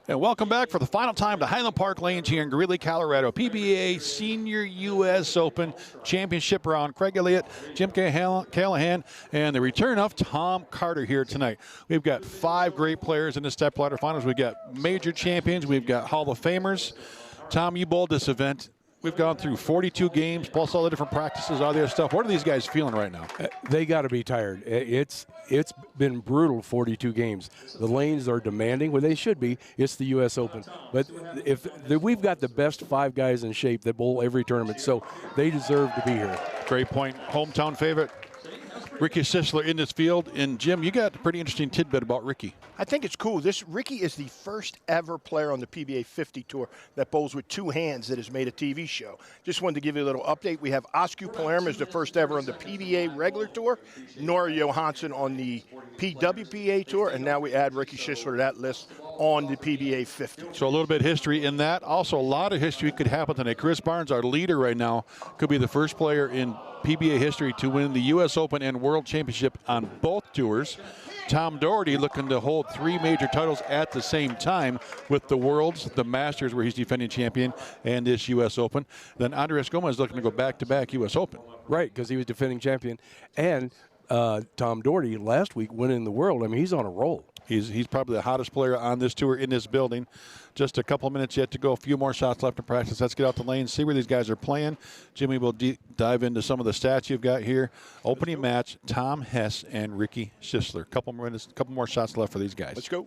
And welcome back for the final time to Highland Park Lanes here in Greeley, Colorado. PBA Senior U.S. Open Championship round. Craig Elliott, Jim Callahan, and the return of Tom Carter here tonight. We've got 5 great players in the Stepladder finals. We've got major champions. We've got Hall of Famers. Tom, you bowled this event. We've gone through 42 games, plus all the different practices, all the other stuff. What are these guys feeling right now? They got to be tired. It's been brutal 42 games. The lanes are demanding. Well, they should be. It's the U.S. Open. But we've got the best 5 guys in shape that bowl every tournament, so they deserve to be here. Great point. Hometown favorite, Ricky Schissler in this field. And, Jim, you got a pretty interesting tidbit about Ricky. I think it's cool. Ricky is the first ever player on the PBA 50 Tour that bowls with 2 hands that has made a TV show. Just wanted to give you a little update. We have Oscar Palermo is the first ever on the PBA regular tour, Nora Johansson on the PWPA Tour, and now we add Ricky Schissler to that list on the PBA 50. So a little bit of history in that. Also, a lot of history could happen tonight. Chris Barnes, our leader right now, could be the first player in PBA history to win the U.S. Open and World Championship on both tours. Tom Daugherty looking to hold 3 major titles at the same time with the Worlds, the Masters where he's defending champion, and this U.S. Open. Then Andres Gomez looking to go back-to-back U.S. Open. Right, because he was defending champion. And Tom Daugherty last week winning the World. I mean, he's on a roll. He's probably the hottest player on this tour in this building. Just a couple of minutes yet to go. A few more shots left in practice. Let's get out the lane, see where these guys are playing. Jimmy will dive into some of the stats you've got here. Opening match, Tom Hess and Ricky Schissler. Couple more shots left for these guys. Let's go.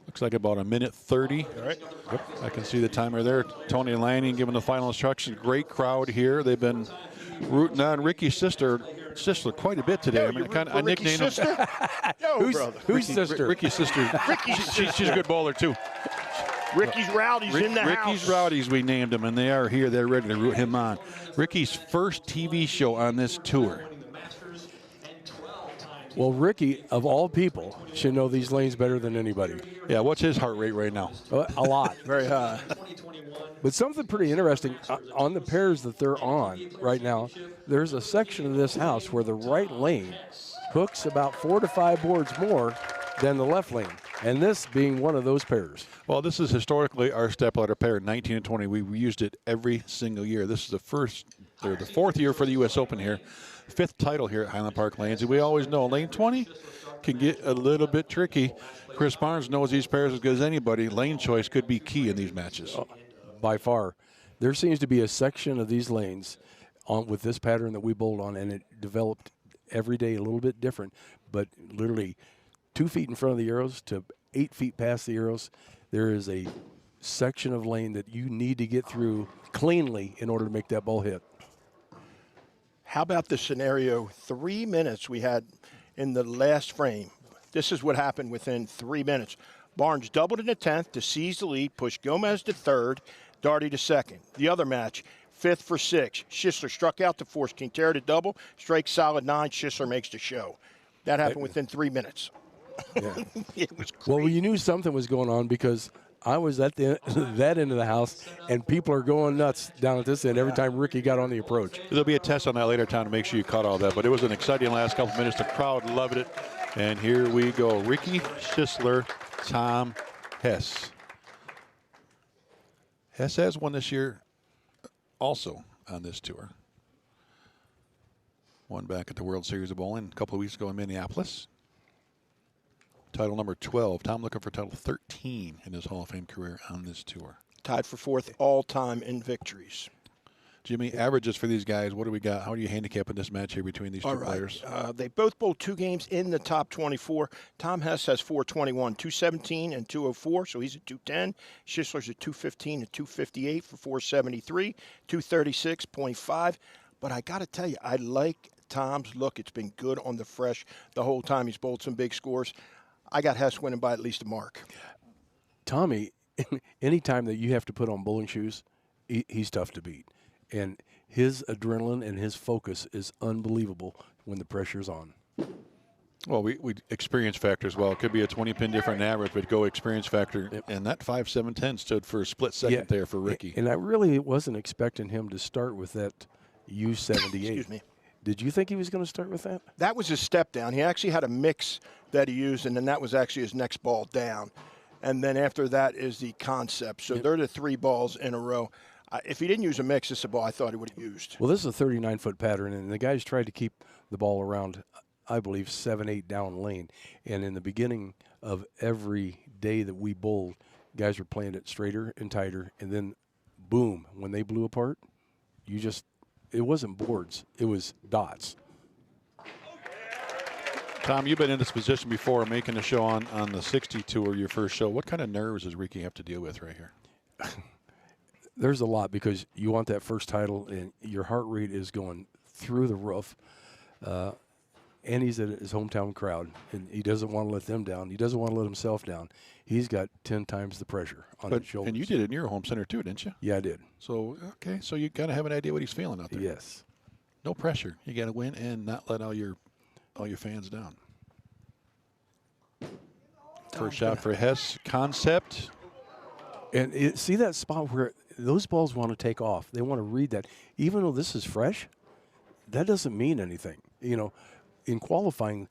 Looks like about 1:30. All right. Yep. I can see the timer there. Tony Lanning giving the final instructions. Great crowd here. They've been rooting on Ricky Schissler quite a bit today. Yo, I nicknamed him. Whose sister? Ricky's sister. She's a good bowler too. Ricky's Rowdies in the house. Ricky's Rowdies, we named him, and they are here. They're ready to root him on. Ricky's first TV show on this tour. Well, Ricky, of all people, should know these lanes better than anybody. Yeah, what's his heart rate right now? A lot. Very high. But something pretty interesting, on the pairs that they're on right now, there's a section of this house where the right lane hooks about 4 to 5 boards more than the left lane, and this being one of those pairs. Well, this is historically our stepladder pair, 19 and 20. We used it every single year. This is the 4th year for the U.S. Open here. 5th title here at Highland Park Lanes. And we always know lane 20 can get a little bit tricky. Chris Barnes knows these pairs as good as anybody. Lane choice could be key in these matches. By far. There seems to be a section of these lanes with this pattern that we bowled on, and it developed every day a little bit different, but literally 2 feet in front of the arrows to 8 feet past the arrows, there is a section of lane that you need to get through cleanly in order to make that ball hit. How about the scenario, 3 minutes we had in the last frame. This is what happened within 3 minutes. Barnes doubled in the 10th to seize the lead, pushed Gomez to 3rd, Daugherty to 2nd. The other match, 5th for 6. Schissler struck out to force Quintero to double, strike solid 9, Schissler makes the show. That happened within 3 minutes. Yeah. It was crazy. Well, you knew something was going on because I was at that end of the house, and people are going nuts down at this end every time Ricky got on the approach. There'll be a test on that later time to make sure you caught all that, but it was an exciting last couple minutes. The crowd loved it. And here we go. Ricky Schissler, Tom Hess. Hess has won this year also on this tour. Won back at the World Series of Bowling a couple of weeks ago in Minneapolis. Title number 12. Tom looking for title 13 in his Hall of Fame career on this tour. Tied for 4th all-time in victories. Jimmy, averages for these guys, what do we got? How do you handicap in this match here between these two players? They both bowled 2 games in the top 24. Tom Hess has 421, 217 and 204, so he's at 210. Schissler's at 215 and 258 for 473, 236.5. But I got to tell you, I like Tom's look. It's been good on the fresh the whole time. He's bowled some big scores. I got Hess winning by at least a mark. Tommy, anytime that you have to put on bowling shoes, he's tough to beat. And his adrenaline and his focus is unbelievable when the pressure's on. Well, we experience factor as well. It could be a 20-pin different average, but go experience factor. Yep. And that 5-7-10 stood for a split second there for Ricky. And I really wasn't expecting him to start with that U78. Excuse me. Did you think he was going to start with that? That was his step down. He actually had a mix that he used, and then that was actually his next ball down. And then after that is the concept. So they're the 3 balls in a row. If he didn't use a mix, this is a ball I thought he would have used. Well, this is a 39-foot pattern, and the guys tried to keep the ball around, I believe, 7-8 down lane. And in the beginning of every day that we bowled, guys were playing it straighter and tighter, and then, boom, when they blew apart, it wasn't boards, it was dots. Tom, you've been in this position before, making a show on the 60 tour, your first show. What kind of nerves does Ricky have to deal with right here? There's a lot, because you want that first title, and your heart rate is going through the roof. And he's at his hometown crowd, and he doesn't want to let them down. He doesn't want to let himself down. He's got 10 times the pressure on his shoulders. And you did it in your home center too, didn't you? Yeah, I did. So, okay, so you kind of have an idea what he's feeling out there. Yes. No pressure. You got to win and not let all your fans down. First shot for Hess, concept. And see that spot where those balls want to take off. They want to read that. Even though this is fresh, that doesn't mean anything. You know, in qualifying,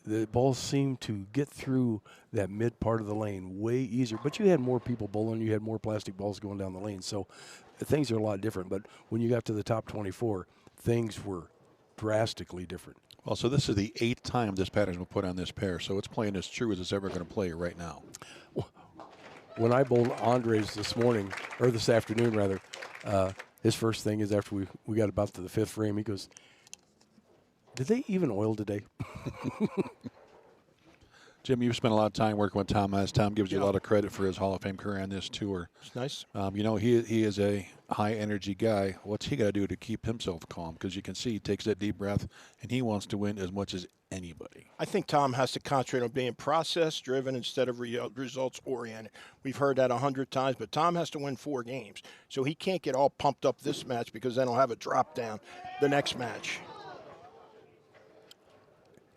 the balls seem to get through that mid part of the lane way easier. But you had more people bowling. You had more plastic balls going down the lane. So things are a lot different. But when you got to the top 24, things were drastically different. Well, so this is the 8th time this pattern's been put on this pair. So it's playing as true as it's ever going to play right now. When I bowled Andres this morning, or this afternoon rather, his first thing is after we got about to the 5th frame, he goes, "Did they even oil today?" Jim, you've spent a lot of time working with Tom Hess. Tom gives you a lot of credit for his Hall of Fame career on this tour. It's nice. You know, he is a high-energy guy. What's he got to do to keep himself calm? Because you can see he takes that deep breath, and he wants to win as much as anybody. I think Tom has to concentrate on being process-driven instead of results-oriented. We've heard that 100 times, but Tom has to win 4 games. So he can't get all pumped up this match because then he'll have a drop down the next match.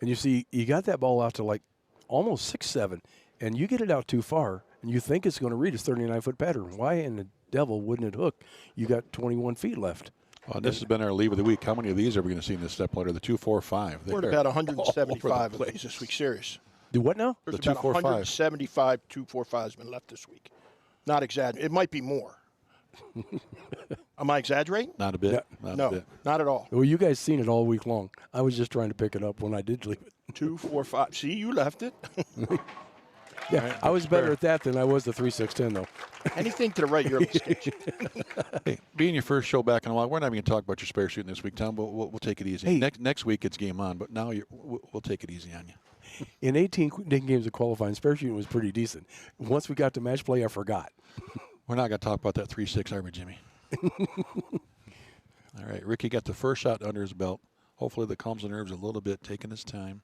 And you see, you got that ball out to like almost 6-7, and you get it out too far, and you think it's going to read his 39-foot pattern. Why in the devil wouldn't it hook? You got 21 feet left. Well, this has been our leave of the week. How many of these are we going to see in this Stepladder? The 2, 4, 5. We're at about 175 of these this week. Serious. Do what now? There's The 2, about 4, 5. 175 2-4-5s been left this week. Not exaggerating. It might be more. Am I exaggerating? Not a bit. Yeah. Not a bit. Not at all. Well, you guys seen it all week long. I was just trying to pick it up when I did leave it. 2, 4, 5. See, you left it. Yeah, Right, I was better at that than I was the 3-6-10, though. Anything to the right, you're a mistake. Hey, being your first show back in a while, we're not even going to talk about your spare shooting this week, Tom, but we'll take it easy. Hey. Next week it's game on, but now we'll take it easy on you. In 18 games of qualifying, spare shooting was pretty decent. Once we got to match play, I forgot. We're not going to talk about that 3-6, are we, Jimmy? All right, Ricky got the first shot under his belt. Hopefully that calms the nerves a little bit, taking his time.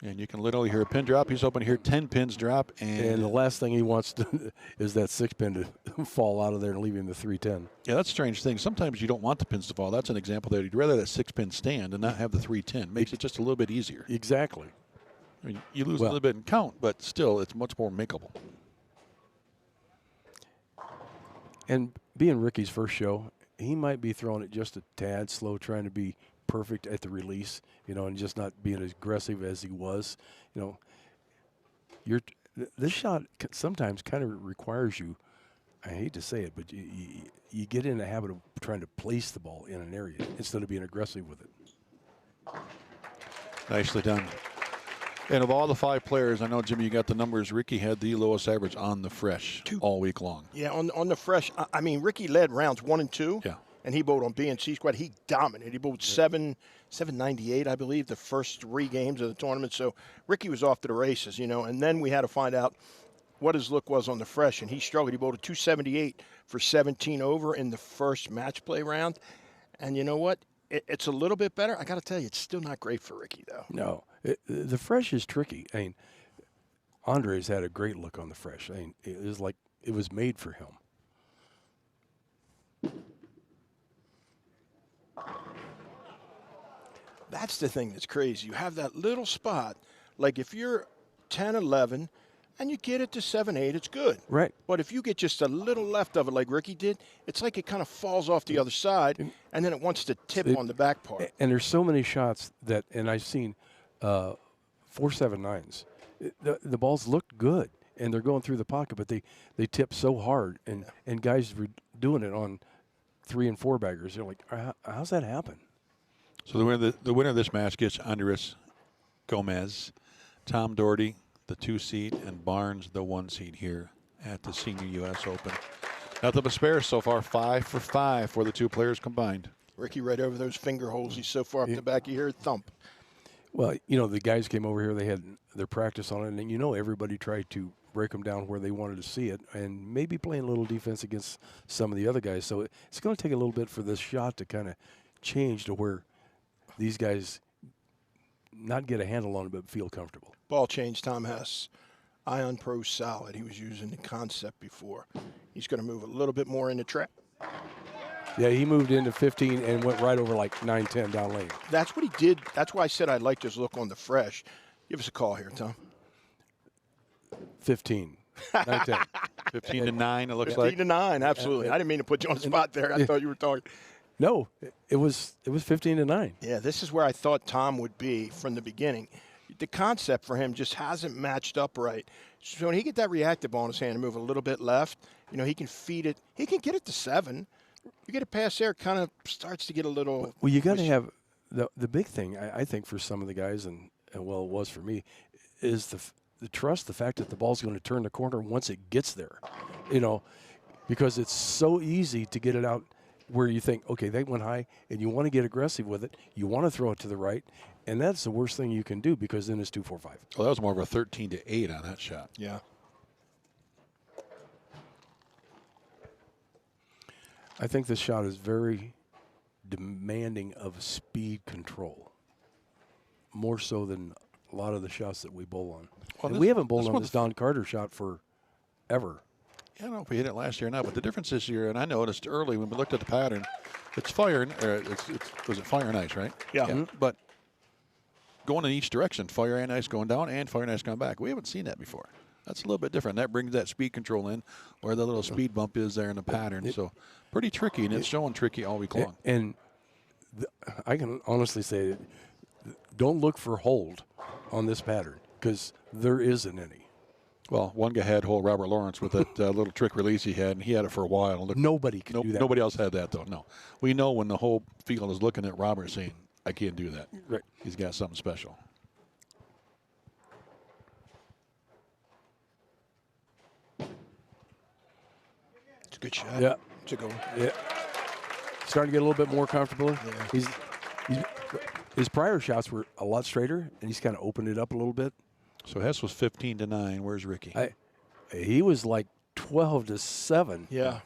And you can literally hear a pin drop. He's hoping to hear 10 pins drop. And the last thing he wants to is that 6-pin to fall out of there and leave him the 3-10. Yeah, that's a strange thing. Sometimes you don't want the pins to fall. That's an example that he'd rather that 6-pin stand and not have the 3-10. Makes it just a little bit easier. Exactly. I mean, you lose a little bit in count, but still, it's much more makeable. And being Ricky's first show, he might be throwing it just a tad slow, trying to be perfect at the release, you know, and just not being as aggressive as he was. You know, this shot sometimes kind of requires you, I hate to say it, but you get in the habit of trying to place the ball in an area instead of being aggressive with it. Nicely done. And of all the 5 players, I know, Jimmy, you got the numbers. Ricky had the lowest average on the fresh all week long. Yeah, on the fresh. I mean, Ricky led rounds 1 and 2. Yeah. And he bowled on B and C squad. He dominated. He bowled 798, I believe, the first 3 games of the tournament. So Ricky was off to the races, you know. And then we had to find out what his look was on the fresh, and he struggled. He bowled a 278 for 17 over in the first match play round. And you know what? It's a little bit better. I got to tell you, it's still not great for Ricky, though. No, the fresh is tricky. I mean, Andres had a great look on the fresh. I mean, it was like it was made for him. That's the thing that's crazy. You have that little spot. Like if you're 10, 11, and you get it to 7-8, it's good. Right. But if you get just a little left of it like Ricky did, it's like it kind of falls off the other side, and then it wants to tip on the back part. And there's so many shots that, and I've seen 4.79s. The balls look good, and they're going through the pocket, but they tip so hard, and guys were doing it on 3 and 4 baggers. They're like, how's that happen? So the winner of this match gets Andres Gomez, Tom Daugherty, the 2 seed, and Barnes, the 1 seed here at the Senior U.S. Open. Nothing but spares so far, 5 for 5 for the 2 players combined. Ricky right over those finger holes. He's so far up the back, you hear it thump. Well, you know, the guys came over here, they had their practice on it, and you know everybody tried to break them down where they wanted to see it, and maybe playing a little defense against some of the other guys. So it's going to take a little bit for this shot to kind of change to where these guys not get a handle on it, but feel comfortable. Ball change, Tom Hess. Ion Pro solid. He was using the concept before. He's going to move a little bit more in the trap. Yeah, he moved into 15 and went right over like 9-10 down lane. That's what he did. That's why I said I liked his look on the fresh. Give us a call here, Tom. 15. 9-10. 15 to 9, it looks like. 15 to 9, absolutely. I didn't mean to put you on the spot there. I thought you were talking. No, it was 15 to 9. Yeah, this is where I thought Tom would be from the beginning. The concept for him just hasn't matched up right. So when he get that reactive ball in his hand and move a little bit left, you know, he can feed it. He can get it to 7. You get a pass there, kind of starts to get a little. Well, you got to have the big thing, I think, for some of the guys, and well, it was for me, is the trust, the fact that the ball's going to turn the corner once it gets there. You know, because it's so easy to get it out where you think, okay, they went high, and you want to get aggressive with it. You want to throw it to the right, and that's the worst thing you can do because then it's 2-4-5. Well, that was more of a 13 to 8 on that shot. Yeah. I think this shot is very demanding of speed control, more so than a lot of the shots that we bowl on. Well, and we haven't bowled on this Don Carter shot for ever. I don't know if we hit it last year or not, but the difference this year, and I noticed early when we looked at the pattern, it's fire, was it fire and ice, right? Yeah. Mm-hmm. But going in each direction, fire and ice going down and fire and ice going back. We haven't seen that before. That's a little bit different. That brings that speed control in, where the little speed bump is there in the pattern. So pretty tricky, and it's showing tricky all week long. And I can honestly say, don't look for hold on this pattern because there isn't any. Well, one guy had hold Robert Lawrence with that little trick release he had, and he had it for a while. Look, nobody can do that. Nobody else had that, though. No. We know when the whole field is looking at Robert saying, I can't do that. Right. He's got something special. It's a good shot. Yeah. It's a good one. Yeah. Starting to get a little bit more comfortable. Yeah. His prior shots were a lot straighter, and he's kind of opened it up a little bit. So Hess was 15 to 9. Where's Ricky? He was like 12 to 7. Yeah.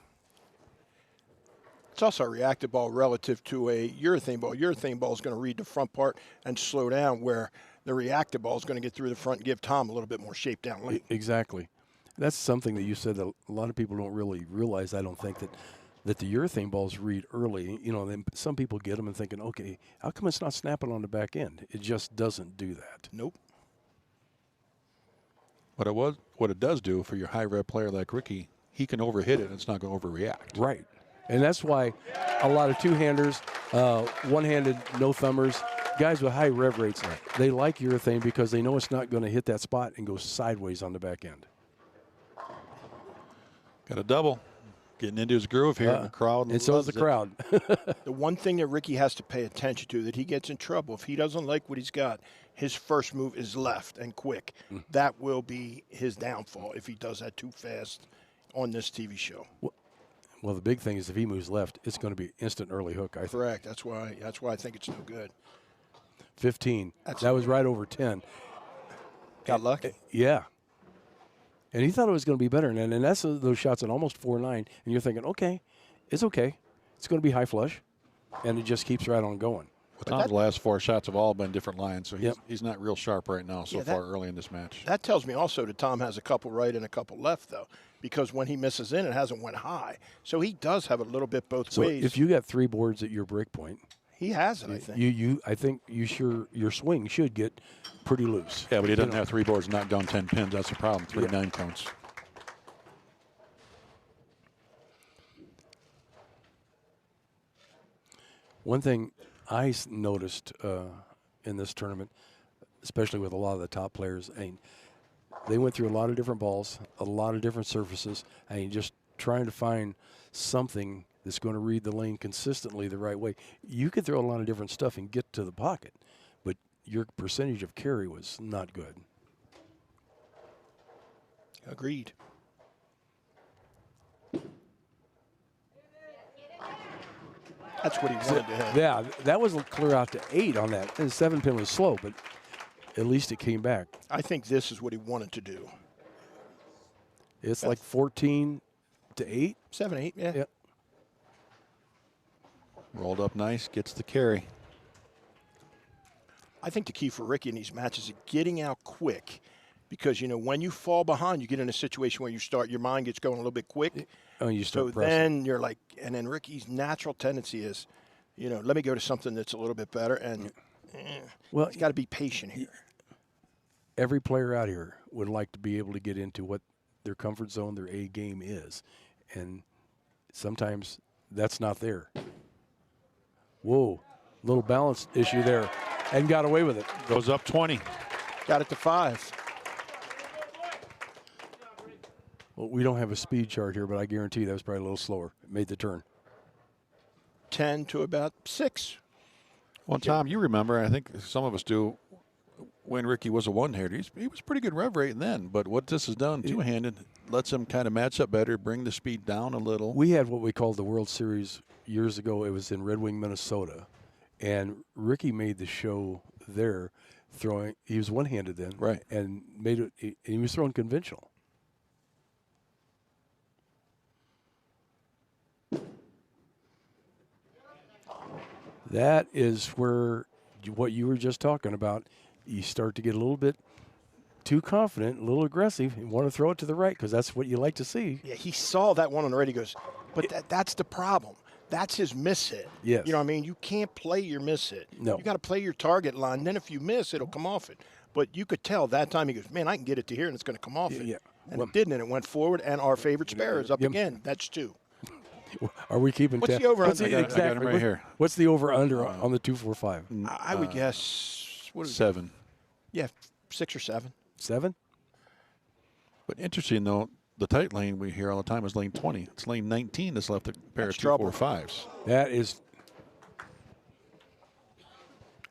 It's also a reactive ball relative to a urethane ball. Urethane ball is going to read the front part and slow down, where the reactive ball is going to get through the front and give Tom a little bit more shape down lane. Exactly. That's something that you said that a lot of people don't really realize, I don't think, that the urethane balls read early. You know, then some people get them and thinking, okay, how come it's not snapping on the back end? It just doesn't do that. Nope. What it does do for your high rev player like Ricky, he can overhit it and it's not going to overreact. Right. And that's why a lot of two-handers, one-handed, no-thumbers, guys with high rev rates, they like urethane because they know it's not going to hit that spot and go sideways on the back end. Got a double. Getting into his groove here in the crowd. And so is the crowd. The one thing that Ricky has to pay attention to, that he gets in trouble, if he doesn't like what he's got, his first move is left and quick. That will be his downfall if he does that too fast on this TV show. Well, the big thing is if he moves left, it's going to be instant early hook, I think. Correct. That's why I think it's no good. 15. That was right over 10. Got lucky. Yeah. And he thought it was going to be better. And that's those shots at almost 4-9. And you're thinking, okay. It's going to be high flush. And it just keeps right on going. Well, Tom's last 4 shots have all been different lines, so he's not real sharp right now so far early in this match. That tells me also that Tom has a couple right and a couple left, though, because when he misses in, it hasn't went high. So he does have a little bit both ways. So if you got 3 boards at your break point, He has it, I think. I think your swing should get pretty loose. Yeah, but he doesn't have 3 boards and knock down 10 pins. That's the problem. 3 9 counts. One thing I noticed in this tournament, especially with a lot of the top players, I mean, they went through a lot of different balls, a lot of different surfaces. I mean, just trying to find something that's going to read the lane consistently the right way. You could throw a lot of different stuff and get to the pocket, but your percentage of carry was not good. Agreed. That's what he wanted to have. Yeah, that was clear out to 8 on that. And the 7 pin was slow, but at least it came back. I think this is what he wanted to do. It's like 14 to 8. 7, 8, yeah. Yep. Rolled up nice, gets the carry. I think the key for Ricky in these matches is getting out quick, because, you know, when you fall behind, you get in a situation where your mind gets going a little bit quick. Oh, you start so pressing. then you're like, and then Ricky's natural tendency is, you know, let me go to something that's a little bit better, and well, he's got to be patient here. Every player out here would like to be able to get into what their comfort zone, their A game is, and sometimes that's not there. Whoa, little balance issue there, and got away with it. Goes up 20. Got it to 5. Well, we don't have a speed chart here, but I guarantee that was probably a little slower. It made the turn. 10 to about 6. Well, Tom, you remember, I think some of us do, when Ricky was a one-hander, he was pretty good rev rate then, but what this has done, two-handed, lets him kind of match up better, bring the speed down a little. We had what we called the World Series years ago. It was in Red Wing, Minnesota, and Ricky made the show there throwing. He was one-handed then, right, and made it. And he was throwing conventional. That is where what you were just talking about. You start to get a little bit too confident, a little aggressive, and want to throw it to the right because that's what you like to see. Yeah, he saw that one on the right. He goes, but that's the problem. That's his miss hit. Yes. You know what I mean? You can't play your miss hit. No. You got to play your target line. Then if you miss, it'll come off it. But you could tell that time he goes, man, I can get it to here and it's going to come off it. Yeah. And it didn't, and it went forward, and our favorite spare is up again. That's 2. Are we keeping What's the over-under? I got him right here. What's the over-under on the 245? I would guess, what is 7. it? Yeah, 6 or 7. 7? But interesting, though, the tight lane we hear all the time is lane 20. It's lane 19 that's left a pair That's of trouble. 245s. That is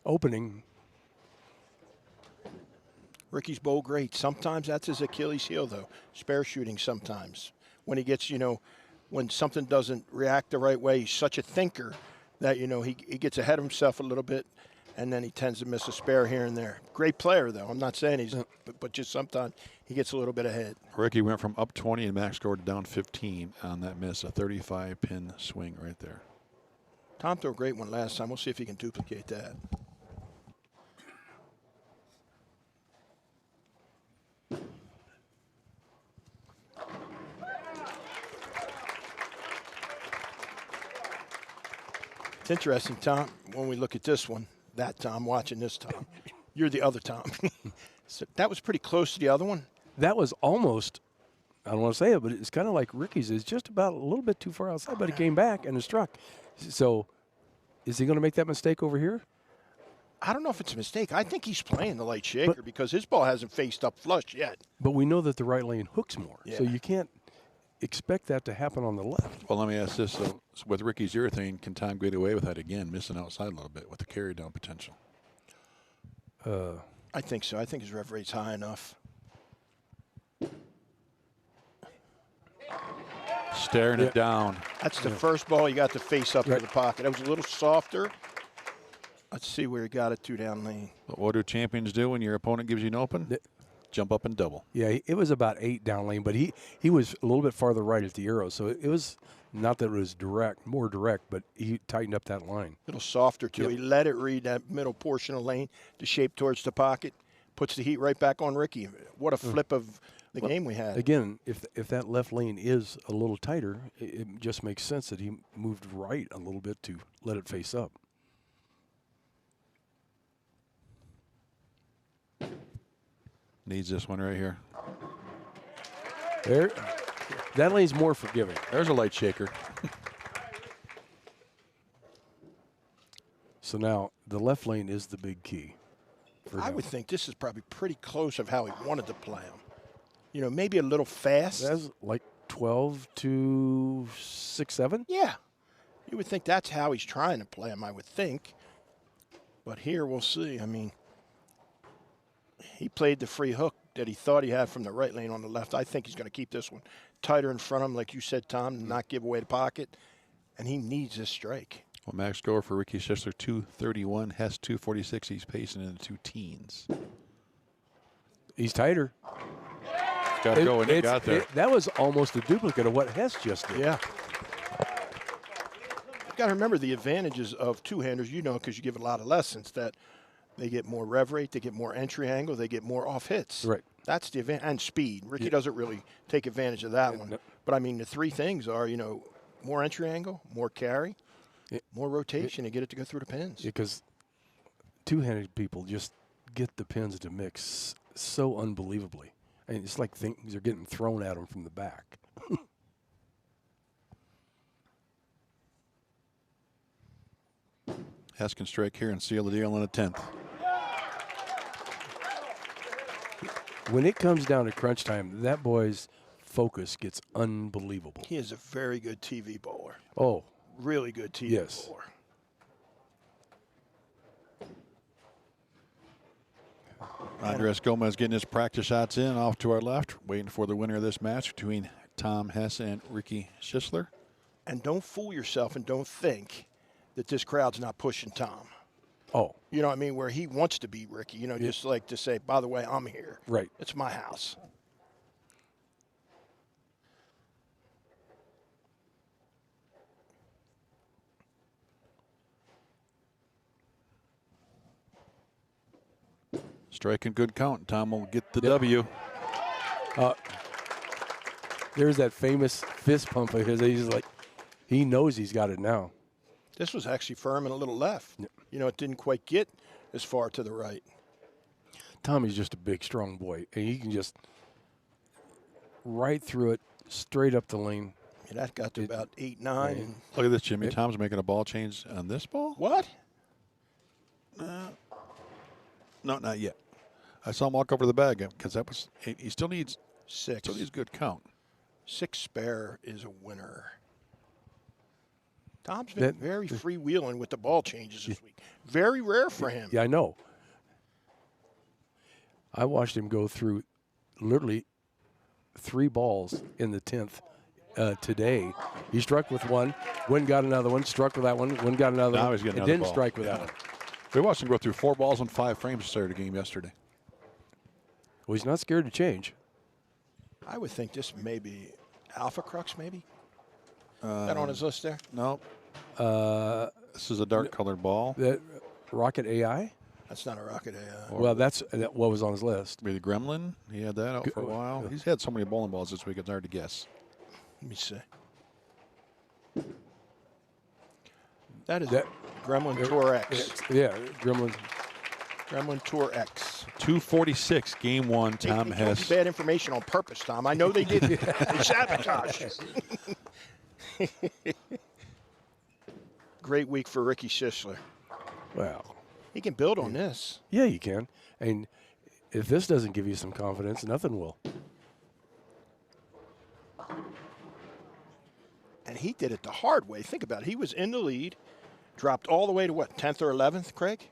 opening. Ricky's bowl great. Sometimes that's his Achilles heel, though. Spare shooting sometimes. When he gets, you know, when something doesn't react the right way, he's such a thinker that, you know, he gets ahead of himself a little bit, and then he tends to miss a spare here and there. Great player, though. I'm not saying he's, but just sometimes he gets a little bit ahead. Ricky went from up 20 and Max scored down 15 on that miss, a 35-pin swing right there. Tom threw a great one last time. We'll see if he can duplicate that. It's interesting, Tom, when we look at this one, that Tom, watching this Tom. You're the other Tom. So that was pretty close to the other one. That was almost, I don't want to say it, but it's kind of like Ricky's. It's just about a little bit too far outside, but it came back and it struck. So is he going to make that mistake over here? I don't know if it's a mistake. I think he's playing the light shaker because his ball hasn't faced up flush yet. But we know that the right lane hooks more. Yeah. So you can't expect that to happen on the left. Well, let me ask this. So with Ricky's urethane, can Tom get away with that again, missing outside a little bit with the carry down potential? I think so. I think his rev rate's high enough. Staring it down. That's the first ball you got to face up to the pocket. That was a little softer. Let's see where he got it to down lane. But what do champions do when your opponent gives you an open? Jump up and double. Yeah, it was about 8 down lane, but he was a little bit farther right at the arrow. So it was not that it was more direct, but he tightened up that line. A little softer, too. Yep. He let it read that middle portion of lane, the shape towards the pocket, puts the heat right back on Ricky. What a flip of the game we had. Again, if that left lane is a little tighter, it just makes sense that he moved right a little bit to let it face up. Needs this one right here. There, that lane's more forgiving. There's a light shaker. So now the left lane is the big key. I would think this is probably pretty close of how he wanted to play him. You know, maybe a little fast. That's like 12 to 6, 7. Yeah. You would think that's how he's trying to play him, I would think. But here we'll see. I mean, he played the free hook that he thought he had from the right lane on the left. I think he's going to keep this one tighter in front of him, like you said, Tom, and not give away the pocket. And he needs this strike. Well, max score for Ricky Schissler, 231. Hess, 246. He's pacing in the 2 teens. He's tighter. Got to go, and he got there. That was almost a duplicate of what Hess just did. Yeah. You've got to remember the advantages of two-handers, you know, because you give a lot of lessons, that they get more rev rate, they get more entry angle, they get more off hits. Right. That's the advantage. And speed. Ricky doesn't really take advantage of that one. No. But, I mean, the three things are, you know, more entry angle, more carry, more rotation to get it to go through the pins. Because two-handed people just get the pins to mix so unbelievably. I mean, it's like things are getting thrown at them from the back. Hess can strike here and seal the deal in the 10th. When it comes down to crunch time, that boy's focus gets unbelievable. He is a very good TV bowler. Oh. Really good TV Yes. bowler. Andres Gomez getting his practice shots in off to our left, waiting for the winner of this match between Tom Hess and Ricky Schissler. And don't fool yourself and don't think that this crowd's not pushing Tom. Oh. You know what I mean? Where he wants to beat Ricky, you know, just like to say, by the way, I'm here. Right. It's my house. Striking good count. Tom will get the W. There's that famous fist pump of his. He's like, he knows he's got it now. This was actually firm and a little left. Yep. You know, it didn't quite get as far to the right. Tommy's just a big, strong boy, and he can just right through it, straight up the lane. Yeah, that got to about 8, 9. And Look at this, Jimmy. Tom's making a ball change on this ball? what? No, not yet. I saw him walk over the bag because that was, he still needs 6. still needs good count. 6 spare is a winner. Tom's been very freewheeling with the ball changes this week. Very rare for him. Yeah, I know. I watched him go through literally 3 balls in the 10th today. He struck with one, got another one, struck with that one, got another Now one, he's getting and another didn't ball. Oh, strike with that one. We watched him go through 4 balls in 5 frames to start the game yesterday. Well, he's not scared to change. I would think this may be Alpha Crux, maybe? That on his list there? No. This is a dark colored ball. That Rocket AI? That's not a Rocket AI. Well, that's what was on his list. Maybe the Gremlin. He had that out for a while. He's had so many bowling balls this week, it's hard to guess. Let me see. That is That- Gremlin Tour X. Yeah, Gremlin. Gremlin Tour X. 246, game 1, Tom They told Hess. you bad information on purpose, Tom. I know they did. They sabotaged. Great week for Ricky Schissler. Well, He can build on this. yeah, you can. And if this doesn't give you some confidence, nothing will. And he did it the hard way. Think about it. He was in the lead, dropped all the way to what, 10th or 11th, Craig?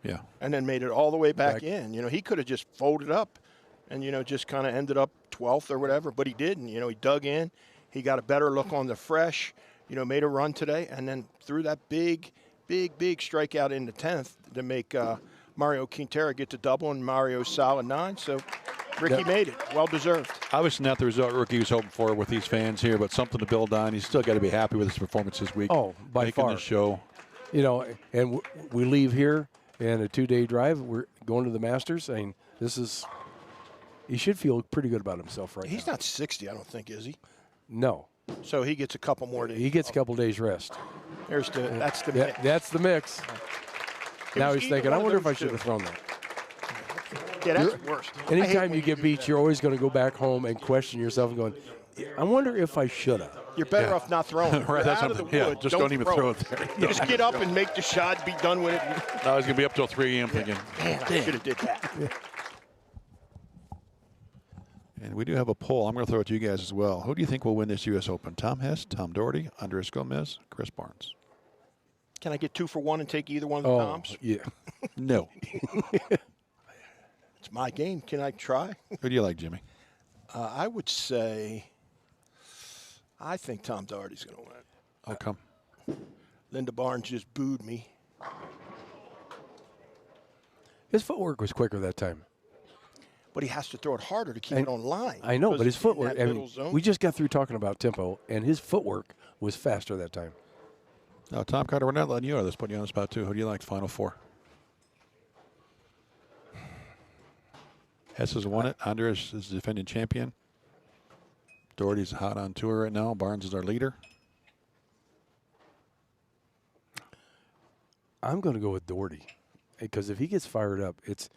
Yeah. And then made it all the way back in. You know, he could have just folded up and, you know, just kind of ended up 12th or whatever, but he didn't. You know, he dug in. He got a better look on the fresh, you know, made a run today, and then threw that big strikeout in the 10th to make Mario Quintero get to double, and Mario's solid 9. So Ricky made it. Well-deserved. Obviously not the result Ricky was hoping for with these fans here, but something to build on. He's still got to be happy with his performance this week. Oh, by Making far. the show. You know, and we leave here and a 2-day drive. We're going to the Masters. I mean, he should feel pretty good about himself right now. He's not 60, I don't think, is he? No. So he gets a couple more days. He gets a couple days rest. That's the That's the mix. Now was he's either thinking, I one of wonder if I those should two. have thrown that. Yeah, that's the worst. I hate Anytime when you get do beat, that. you're always going to go back home and question yourself and going, I wonder if I should have. You're better off not throwing. Right, You're that's out of the something. Yeah, woods. just don't even throw it there. Just get up and make the shot, be done with it. No, it's going to be up till 3 a.m. again. Man, I should have did that. And we do have a poll. I'm going to throw it to you guys as well. Who do you think will win this U.S. Open? Tom Hess, Tom Daugherty, Andres Gomez, Chris Barnes? Can I get 2 for 1 and take either one of the Toms? Yeah. No. It's my game. Can I try? Who do you like, Jimmy? I would say I think Tom Daugherty's going to win. How come? Linda Barnes just booed me. His footwork was quicker that time. But he has to throw it harder to keep it on line. I know, but his Because in footwork, that I middle mean, zone- we just got through talking about tempo, and his footwork was faster that time. Now, Tom Carter, we're not letting you out of this, putting you on the spot, too. Who do you like, Final Four? Hess has won it. Andres is the defending champion. Daugherty's hot on tour right now. Barnes is our leader. I'm going to go with Daugherty because if he gets fired up, it's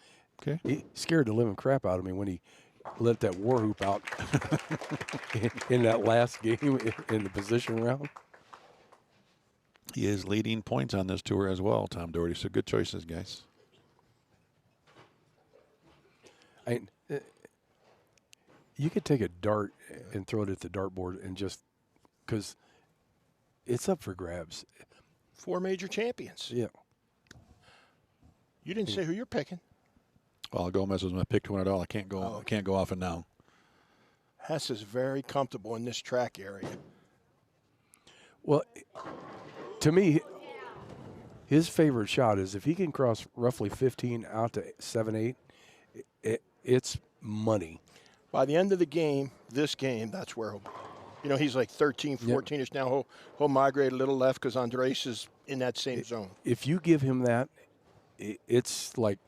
Okay. he scared the living crap out of me when he let that war hoop out in that last game in the position round. He is leading points on this tour as well, Tom Daugherty. So good choices, guys. You could take a dart and throw it at the dartboard and just because it's up for grabs. 4 major champions. Yeah. You didn't say who you're picking. Well, Gomez was my pick to win it all. I can't go. I can't go off it now. Hess is very comfortable in this track area. Well, to me, his favorite shot is if he can cross roughly 15 out to 7, 8, it's money. By the end of the game, this game, that's where he's like 13, 14ish now. He'll migrate a little left because Andres is in that same zone. If you give him that, it's like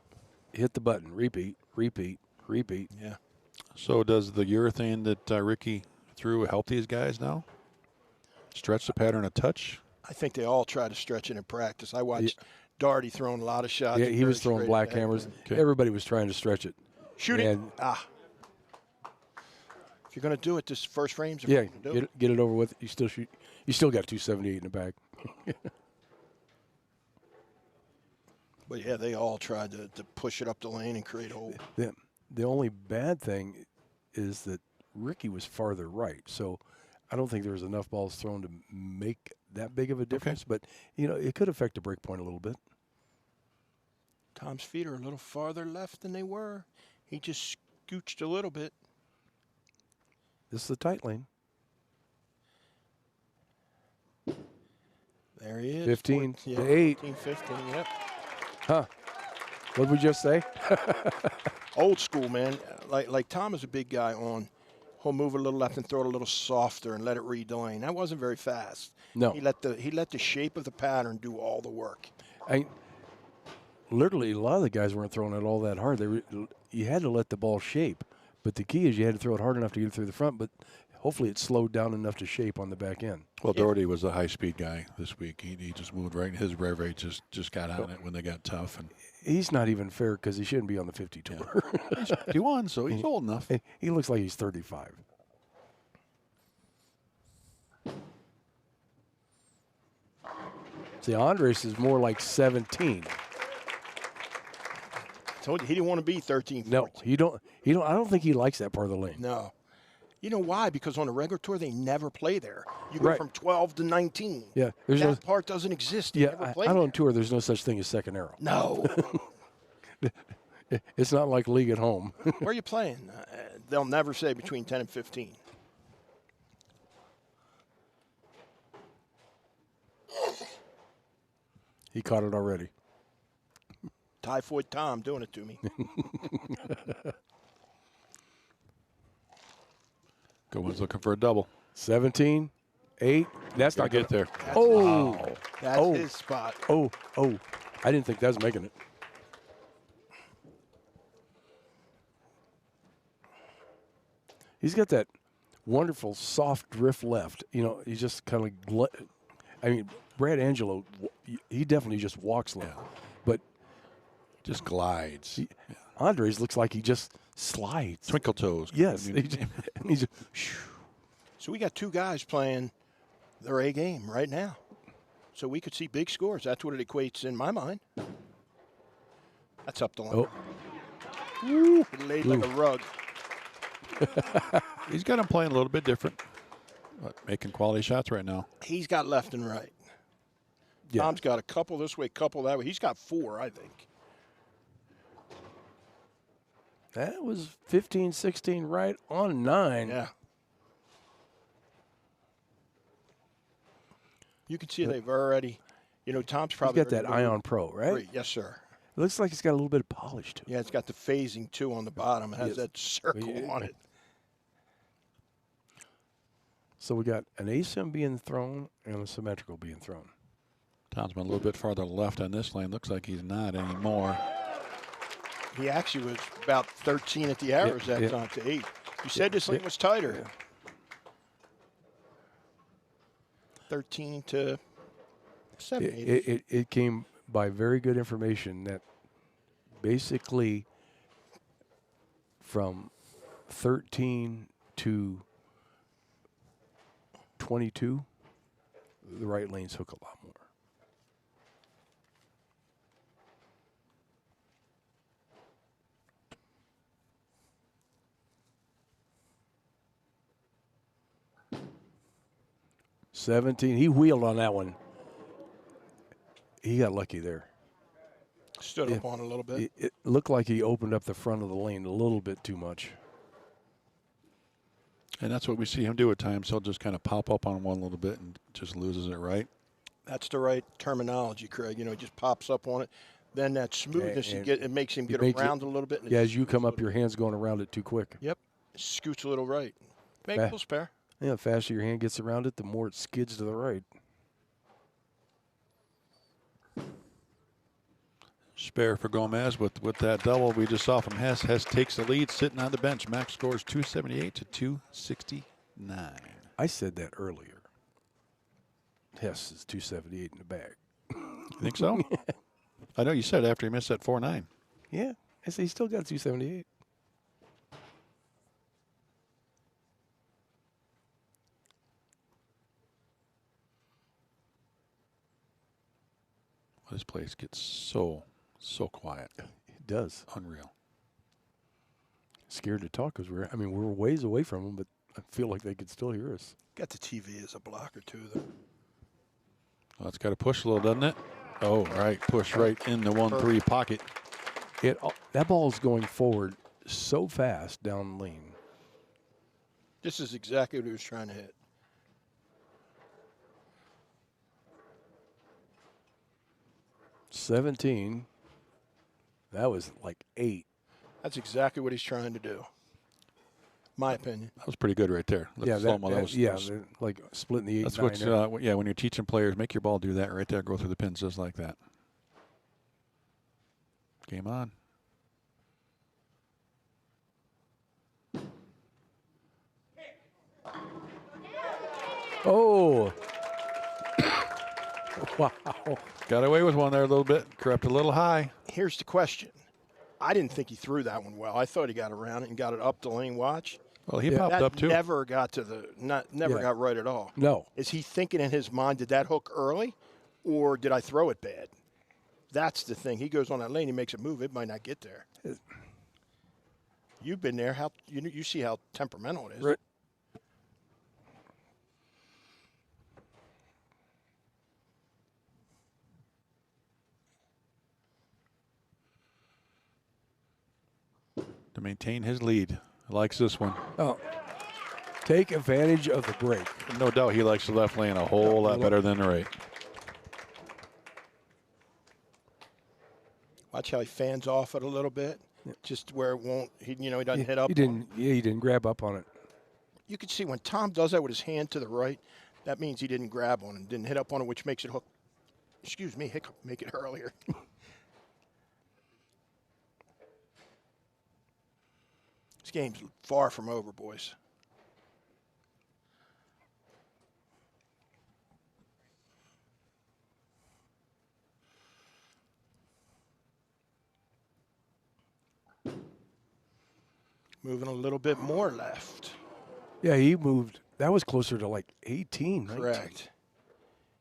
hit the button, repeat, repeat, repeat. Yeah. So does the urethane that Ricky threw help these guys now? Stretch the pattern a touch? I think they all try to stretch it in practice. I watched Daugherty throwing a lot of shots. Yeah, he was throwing Very black straight ahead. hammers. Okay. Everybody was trying to stretch it. Shoot it. And- If you're going to do it, this first frame's Yeah, do it. get it over with. You still shoot. You still got 278 in the bag. But, yeah, they all tried to push it up the lane and create a hole. The only bad thing is that Ricky was farther right, so I don't think there was enough balls thrown to make that big of a difference. But it could affect the break point a little bit. Tom's feet are a little farther left than they were. He just scooched a little bit. This is a tight lane. There he is. 15 yeah, to 8. 14, 15, yep. Huh? What did we just say? Old school, man. Like Tom is a big guy on. He'll move a little left and throw it a little softer and let it read the lane. That wasn't very fast. No. He let the shape of the pattern do all the work. Literally, a lot of the guys weren't throwing it all that hard. You had to let the ball shape, but the key is you had to throw it hard enough to get it through the front. But hopefully, it slowed down enough to shape on the back end. Well, Daugherty was a high-speed guy this week. He just moved right. His rev rate just got on it when they got tough. And He's not even fair because he shouldn't be on the 50 tour. he's 51, so he's old enough. He looks like he's 35. See, Andres is more like 17. Told you he didn't want to be 13, 14. No, he don't. I don't think he likes that part of the lane. No. You know why? Because on a regular tour, they never play there. You go Right. from 12 to 19. Yeah, there's that no. part doesn't exist. They Yeah, never play out on there. tour, there's no such thing as second arrow. No. It's not like league at home. Where are you playing? They'll never say between 10 and 15. He caught it already. Typhoid Tom doing it to me. Goins looking for a double. 17, 8. That's Gotta not get there. Oh, That's Oh. his spot. oh. I didn't think that was making it. He's got that wonderful soft drift left. He's just kind of. Brad Angelo, he definitely just walks low, but Just glides. Andres looks like he just slides. Twinkle toes. Yes. I mean, He's So we got two guys playing their A game right now. So we could see big scores. That's what it equates in my mind. That's up the line. oh, It laid like a rug. he's got him playing a little bit different, but making quality shots right now. He's got left and right. yeah. Tom's got a couple this way, couple that way. He's got 4, I think. That was 15, 16 right on 9. Yeah. You can see they've already, Tom's He's probably got that already Ion Pro, right? moved. Yes, sir. It looks like it's got a little bit of polish to it. Yeah, it's got the phasing too on the bottom. It has Yes. that circle Yeah. on it. So we got an ASIM being thrown and a symmetrical being thrown. Tom's been a little bit farther left on this lane. Looks like he's not anymore. He actually was about 13 at the arrows that time to 8. You said this lane was tighter. Yeah. 13 to 7. It came by very good information that basically from 13 to 22, the right lanes hook a lot more. $17. He wheeled on that one. He got lucky there. Stood up on a little bit. It looked like he opened up the front of the lane a little bit too much. And that's what we see him do at times. He'll just kind of pop up on one a little bit and just loses it right. That's the right terminology, Craig. He just pops up on it. Then that smoothness, it makes him get around a little bit. And Yeah, as you come up, your hand's going around it too quick. Yep. Scoots a little right. Make a little spare. Yeah, the faster your hand gets around it, the more it skids to the right. Spare for Gomez with that double we just saw from Hess. Hess takes the lead, sitting on the bench. Max scores 278 to 269. I said that earlier. Hess is 278 in the bag. You think so? I know you said after he missed that 4-9. Yeah, I said he still got 278. This place gets so quiet. It does. Unreal. Scared to talk because we're ways away from them, but I feel like they could still hear us. Got the TV as a blocker, too, though. Well, it's got to push a little, doesn't it? Oh, right. Push right in the 1-3 pocket. That ball is going forward so fast down the lane. This is exactly what he was trying to hit. $17. That was like 8. That's exactly what he's trying to do. My opinion. That was pretty good right there. Yeah, they're like splitting the 8. That's what. When you're teaching players, make your ball do that right there. Go through the pins just like that. Game on. Oh. Wow. Got away with one there a little bit. Crept a little high. Here's the question. I didn't think he threw that one well. I thought he got around it and got it up the lane. Watch. Well, he popped up too. Never got to got right at all. No. Is he thinking in his mind, did that hook early, or did I throw it bad? That's the thing. He goes on that lane, he makes a move. It might not get there. You've been there. You see how temperamental it is. Right. To maintain his lead. Likes this one. Oh. Take advantage of the break. No doubt he likes the left lane a whole lot better than the right. Watch how he fans off it a little bit, just where it won't. He doesn't hit up. He didn't. Yeah, he didn't grab up on it. You can see when Tom does that with his hand to the right, that means he didn't grab on it, didn't hit up on it, which makes it hook. Excuse me, make it earlier. This game's far from over, boys. Moving a little bit more left. Yeah, he moved. That was closer to like 18. 19. Correct.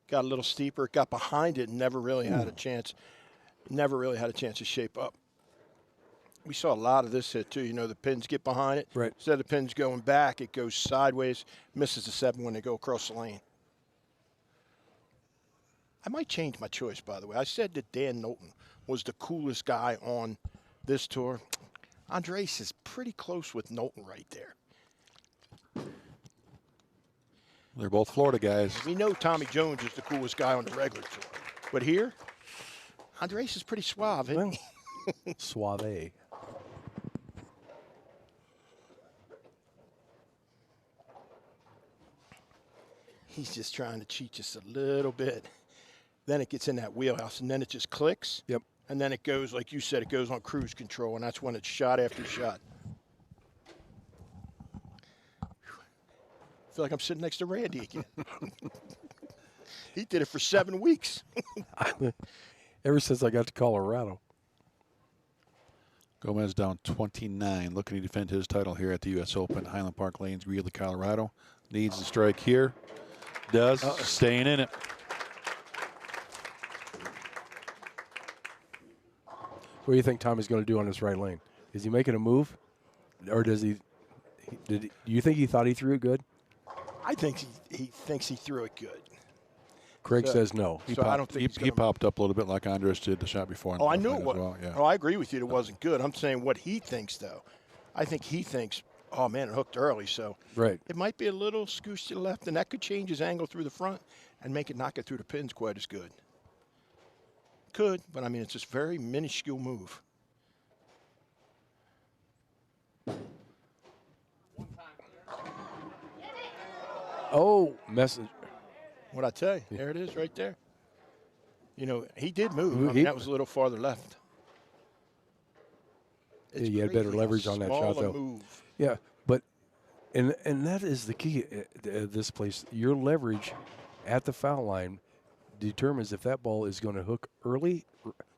Got a little steeper, got behind it, and never really had a chance. Never really had a chance to shape up. We saw a lot of this hit too. You know, the pins get behind it. Right. Instead of the pins going back, it goes sideways, misses the 7 when they go across the lane. I might change my choice, by the way. I said that Dan Knowlton was the coolest guy on this tour. Andres is pretty close with Knowlton right there. They're both Florida guys. We know Tommy Jones is the coolest guy on the regular tour. But here, Andres is pretty suave, isn't he? Suave. He's just trying to cheat just a little bit. Then it gets in that wheelhouse, and then it just clicks. Yep. And then it goes, like you said, it goes on cruise control, and that's when it's shot after shot. I feel like I'm sitting next to Randy again. He did it for 7 weeks. Ever since I got to Colorado. Gomez down 29, looking to defend his title here at the U.S. Open. Highland Park Lanes, Greeley, Colorado. Needs the strike here. Does. Staying in it. What do you think Tommy's going to do on this right lane? Is he making a move, or does he? Do you think he thought he threw it good? I think he thinks he threw it good. Craig says no. I don't think He popped up a little bit like Andres did the shot before. Oh, I knew it was. Well. Yeah. Oh, I agree with you. It wasn't good. I'm saying what he thinks, though. I think he thinks, oh, man, it hooked early. So Right. it might be a little scooch to the left, and that could change his angle through the front and make it knock it through the pins quite as good. Could, but I mean, it's just very minuscule move. Oh, message. What'd I tell you? There it is right there. You know, he did move. I mean, He- that was a little farther left. It's You had better crazy how leverage on that shot, small a though. move. Yeah, but and that is the key at this place. Your leverage at the foul line determines if that ball is going to hook early,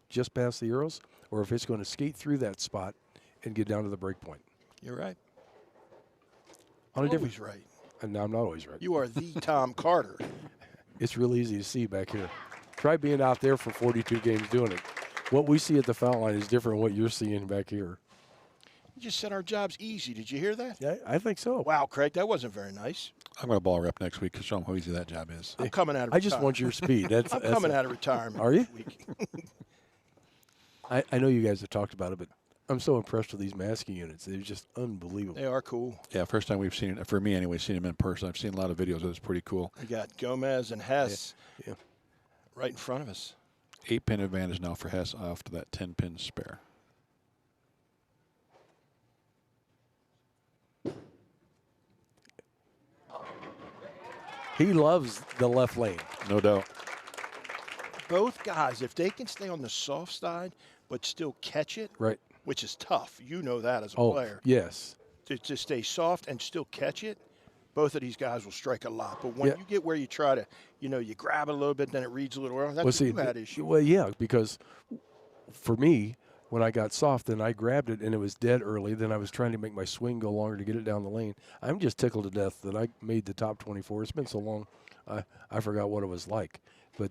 just past the arrows, or if it's going to skate through that spot and get down to the break point. You're right. On a Always different, right. and now I'm not always right. You are the Tom Carter. It's real easy to see back here. Try being out there for 42 games doing it. What we see at the foul line is different than what you're seeing back here. You just said our job's easy. Did you hear that? Yeah, I think so. Wow, Craig, that wasn't very nice. I'm going to ball rep next week to show him how easy that job is. I'm coming out of I just want your speed. That's coming out of retirement. Are you? this week. I know you guys have talked about it, but I'm so impressed with these masking units. They're just unbelievable. They are cool. Yeah, first time we've seen it, for me anyway, seen him in person. I've seen a lot of videos. It's pretty cool. We got Gomez and Hess Yeah. right in front of us. 8-pin advantage now for Hess off to that 10-pin spare. He loves the left lane. No doubt. Both guys, if they can stay on the soft side but still catch it, Right. which is tough. You know that as a Oh, player. yes. To stay soft and still catch it, both of these guys will strike a lot. But when Yeah. you get where you try to, you grab it a little bit, then it reads a little early. That's what you had issue. Well, yeah, because for me, when I got soft, then I grabbed it and it was dead early. Then I was trying to make my swing go longer to get it down the lane. I'm just tickled to death that I made the top 24. It's been so long, I forgot what it was like. But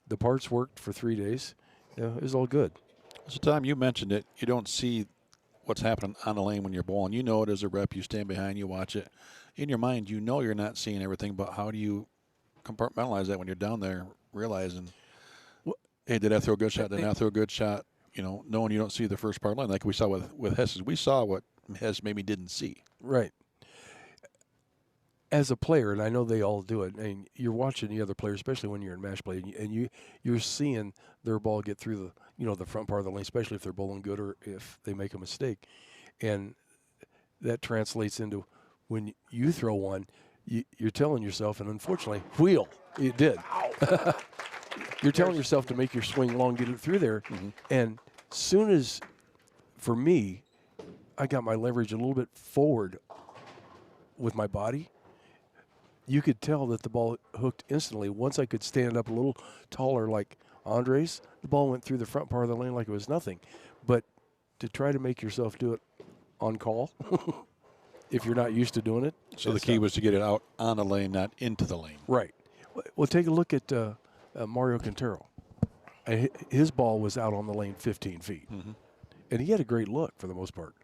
the parts worked for 3 days. Yeah, it was all good. So, Tom, you mentioned it. You don't see what's happening on the lane when you're bowling. You know it as a rep. You stand behind, you watch it. In your mind, you know you're not seeing everything, but how do you compartmentalize that when you're down there realizing, hey, did I throw a good shot? Did I not throw a good shot? Knowing you don't see the first part of the line, like we saw with Hess. We saw what Hess maybe didn't see. Right. As a player, and I know they all do it, and you're watching the other players, especially when you're in match play, and you're seeing their ball get through the front part of the lane, especially if they're bowling good or if they make a mistake, and that translates into when you throw one, you're telling yourself, and unfortunately, wheel, it did. You're telling yourself to make your swing long, get it through there, and soon as, for me, I got my leverage a little bit forward with my body, you could tell that the ball hooked instantly. Once I could stand up a little taller like Andres, the ball went through the front part of the lane like it was nothing. But to try to make yourself do it on call if you're not used to doing it. So the key was to get it out on the lane, not into the lane. Right. Well, take a look at Mario Quintero. His ball was out on the lane 15 feet. And he had a great look for the most part.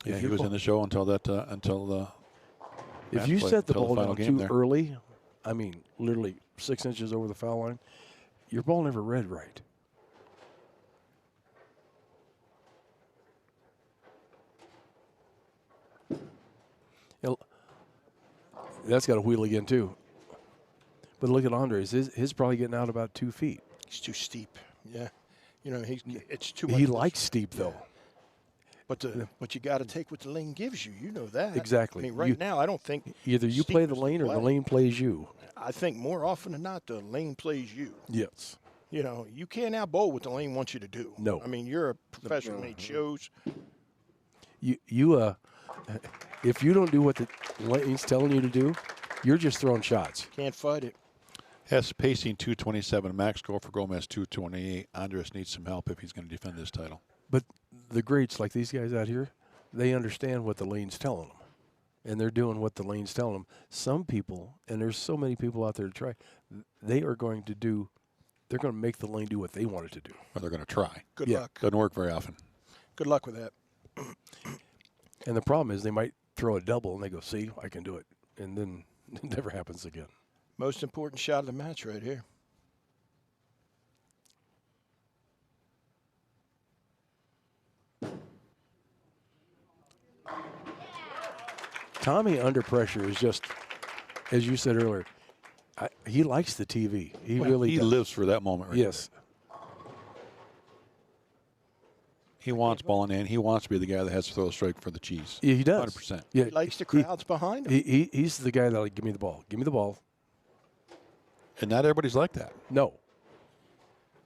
Yeah, he was in the show until the if you set the ball down too there. early, I mean, literally 6 inches over the foul line, your ball never read right. That's got a wheel again, too. But look at Andres. His probably getting out about 2 feet. He's too steep. Yeah. You know, it's too much. He likes steep, though. But you got to take what the lane gives you. You know that. Exactly. I mean, right now, I don't think either you play the lane or the lane plays you. I think more often than not, the lane plays you. Yes. You know, you can't out-bowl what the lane wants you to do. No. I mean, you're a professional, and it shows. If you don't do what the lane's telling you to do, you're just throwing shots. Can't fight it. Hess pacing 227, max score for Gomez 228. Andres needs some help if he's going to defend this title. But the greats like these guys out here, they understand what the lane's telling them, and they're doing what the lane's telling them. Some people, and there's so many people out there to try, they're going to make the lane do what they want it to do. Or they're going to try. Good luck. Doesn't work very often. Good luck with that. And the problem is they might throw a double, and they go, see, I can do it. And then it never happens again. Most important shot of the match right here. Tommy under pressure is just, as you said earlier, he likes the TV. He really does. Lives for that moment right Yes. there. He wants ball in hand. He wants to be the guy that has to throw a strike for the cheese. Yeah, he does. 100%. Yeah, He likes the crowds behind him. He's the guy that like, give me the ball. Give me the ball. And not everybody's like that. No.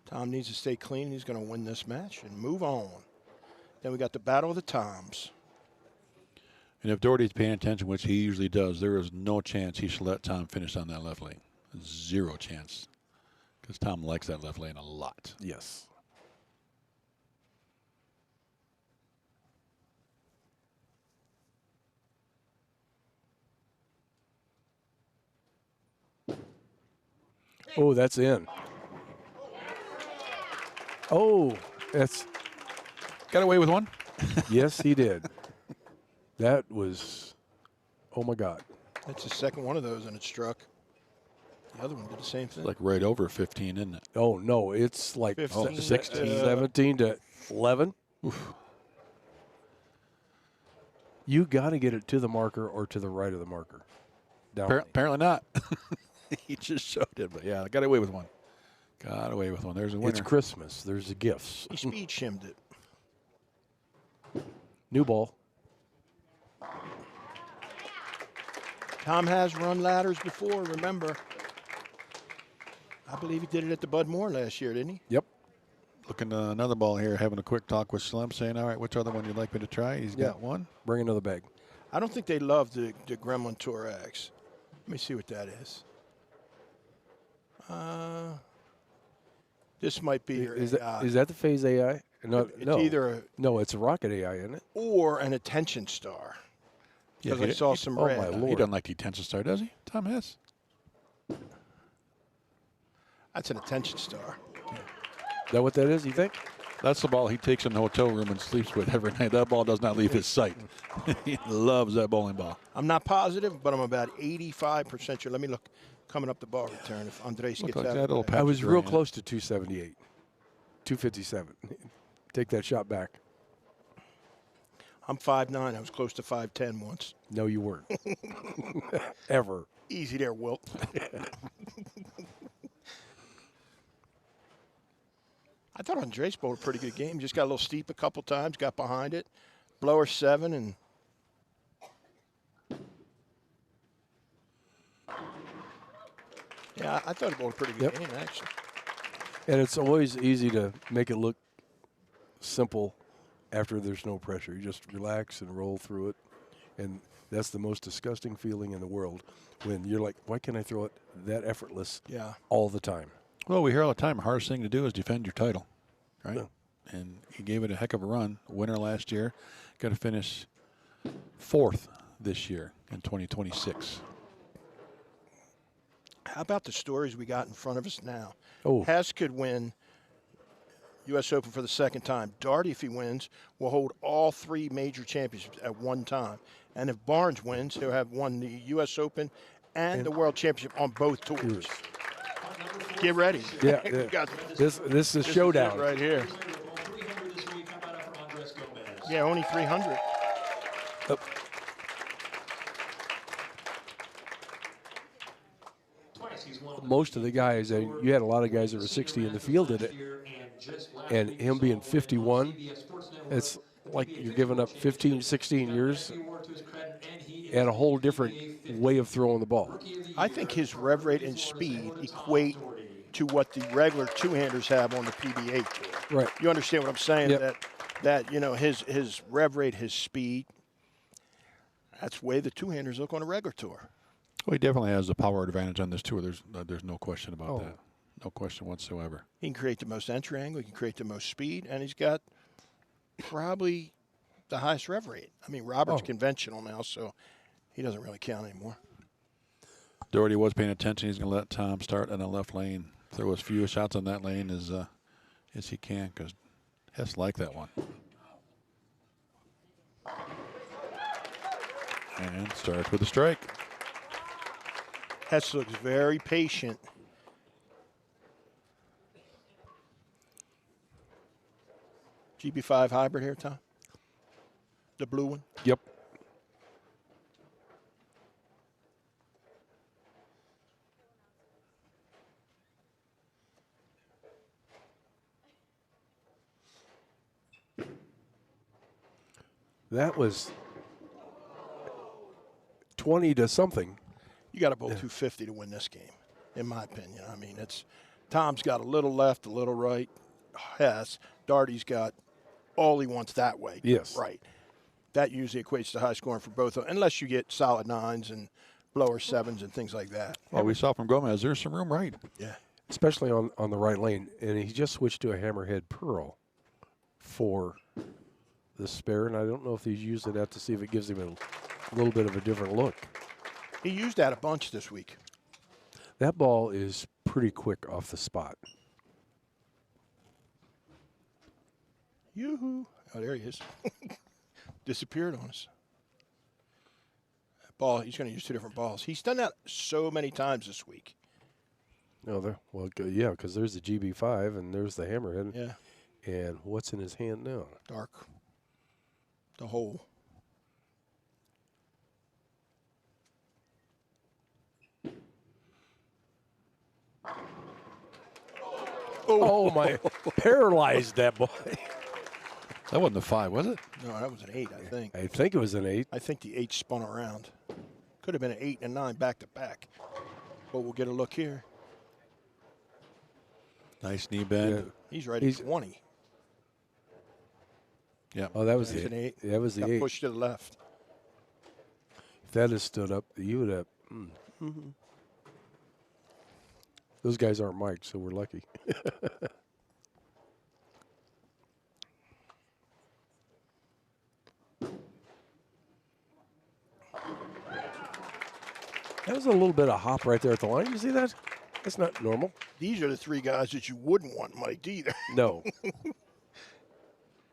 Tom needs to stay clean. He's going to win this match and move on. Then we got the Battle of the Toms. And if Daugherty's paying attention, which he usually does, there is no chance he should let Tom finish on that left lane. Zero chance. Because Tom likes that left lane a lot. Yes. Oh, that's in. Oh, that's. Got away with one? Yes, he did. That was, oh my God. That's the second one of those, and it struck. The other one did the same thing. Like right over 15, isn't it? Oh, no, it's like 15, 17 to 11. Oof. You got to get it to the marker or to the right of the marker. Down lane. Apparently not. He just showed it, but yeah, got away with one. Got away with one. There's a winner. It's Christmas. There's the gifts. He speed shimmed it. New ball. Tom has run ladders before, remember. I believe he did it at the Bud Moore last year, didn't he? Yep. Looking at another ball here, having a quick talk with Slim, saying, all right, which other one you'd like me to try? He's got one. Bring another bag. I don't think they love the Gremlin Torax. Let me see what that is. This might be your Is AI. that the Phase AI? No, It's no. either No, it's a Rocket AI, isn't it? or an attention star. Because I he- saw he- some oh red. my Lord. He doesn't like the attention star, does he? Tom Hess. That's an attention star. Is that what that is, you think? That's the ball he takes in the hotel room and sleeps with every night. That ball does not leave his sight. He loves that bowling ball. I'm not positive, but I'm about 85% sure. Let me look coming up the ball return if Andres Look gets like out. that of little the patch I of was gray real in it. close to 278. 257. Take that shot back. I'm 5'9". I was close to 5'10" once. No, you weren't. Ever. Easy there, Wilt. I thought Andres bowled a pretty good game. Just got a little steep a couple times, got behind it. Blower 7 and yeah, I thought he bowled a pretty good game actually. And it's always easy to make it look simple after there's no pressure. You just relax and roll through it. And that's the most disgusting feeling in the world when you're like, why can't I throw it that effortless Yeah. all the time? Well, we hear all the time, hardest thing to do is defend your title, right? Yeah. and he gave it a heck of a run. Winner last year, going to finish 4th this year in 2026. How about the stories we got in front of us now? Oh. Hess could win U.S. Open for the 2nd time. Daugherty, if he wins, will hold all 3 major championships at one time. And if Barnes wins, he'll have won the U.S. Open and the World Championship on both tours. Get ready. Yeah, this is a showdown right here. Yeah, only 300. Most of the guys, you had a lot of guys that were 60 in the field in it, and him being 51, it's like you're giving up 15, 16 years and a whole different way of throwing the ball. I think his rev rate and speed equate to what the regular two-handers have on the PBA tour. Right. You understand what I'm saying? Yep. That you know, his rev rate, his speed, that's the way the two-handers look on a regular tour. Well, he definitely has the power advantage on this tour. There's no question about that. No question whatsoever. He can create the most entry angle. He can create the most speed, and he's got probably the highest rev rate. I mean, Robert's conventional now, so he doesn't really count anymore. Daugherty was paying attention. He's going to let Tom start in the left lane. Throw as few shots on that lane as he can, because Hess liked that one. And starts with a strike. Hess looks very patient. GB5 hybrid here, Tom? The blue one? Yep. That was 20 to something. You got to bowl 250 to win this game, in my opinion. I mean, Tom's got a little left, a little right. Hess, Daugherty's got all he wants that way. Yes. Right. That usually equates to high scoring for both of them, unless you get solid 9s and blower 7s and things like that. Well, we saw from Gomez, there's some room right. Yeah. Especially on the right lane. And he just switched to a hammerhead pearl for the spare, and I don't know if he's using that to see if it gives him a little bit of a different look. He used that a bunch this week. That ball is pretty quick off the spot. Yoo-hoo. Oh, there he is. Disappeared on us. That ball, he's going to use 2 different balls. He's done that so many times this week. No, well, yeah, because there's the GB5 and there's the hammerhead. Yeah. And what's in his hand now? Dark. The hole. Oh, my. Paralyzed that boy. That wasn't a 5, was it? No, that was an 8, I think. I think it was an 8. I think the 8 spun around. Could have been an 8 and a 9 back to back. But we'll get a look here. Nice knee bend. Yeah. He's right at 20. Yeah. Oh, that was He's the an 8. That was the Got 8. pushed to the left. If that had stood up, you would have. Those guys aren't mic'd, so we're lucky. That was a little bit of hop right there at the line. You see that? That's not normal. These are the 3 guys that you wouldn't want mic'd either. No.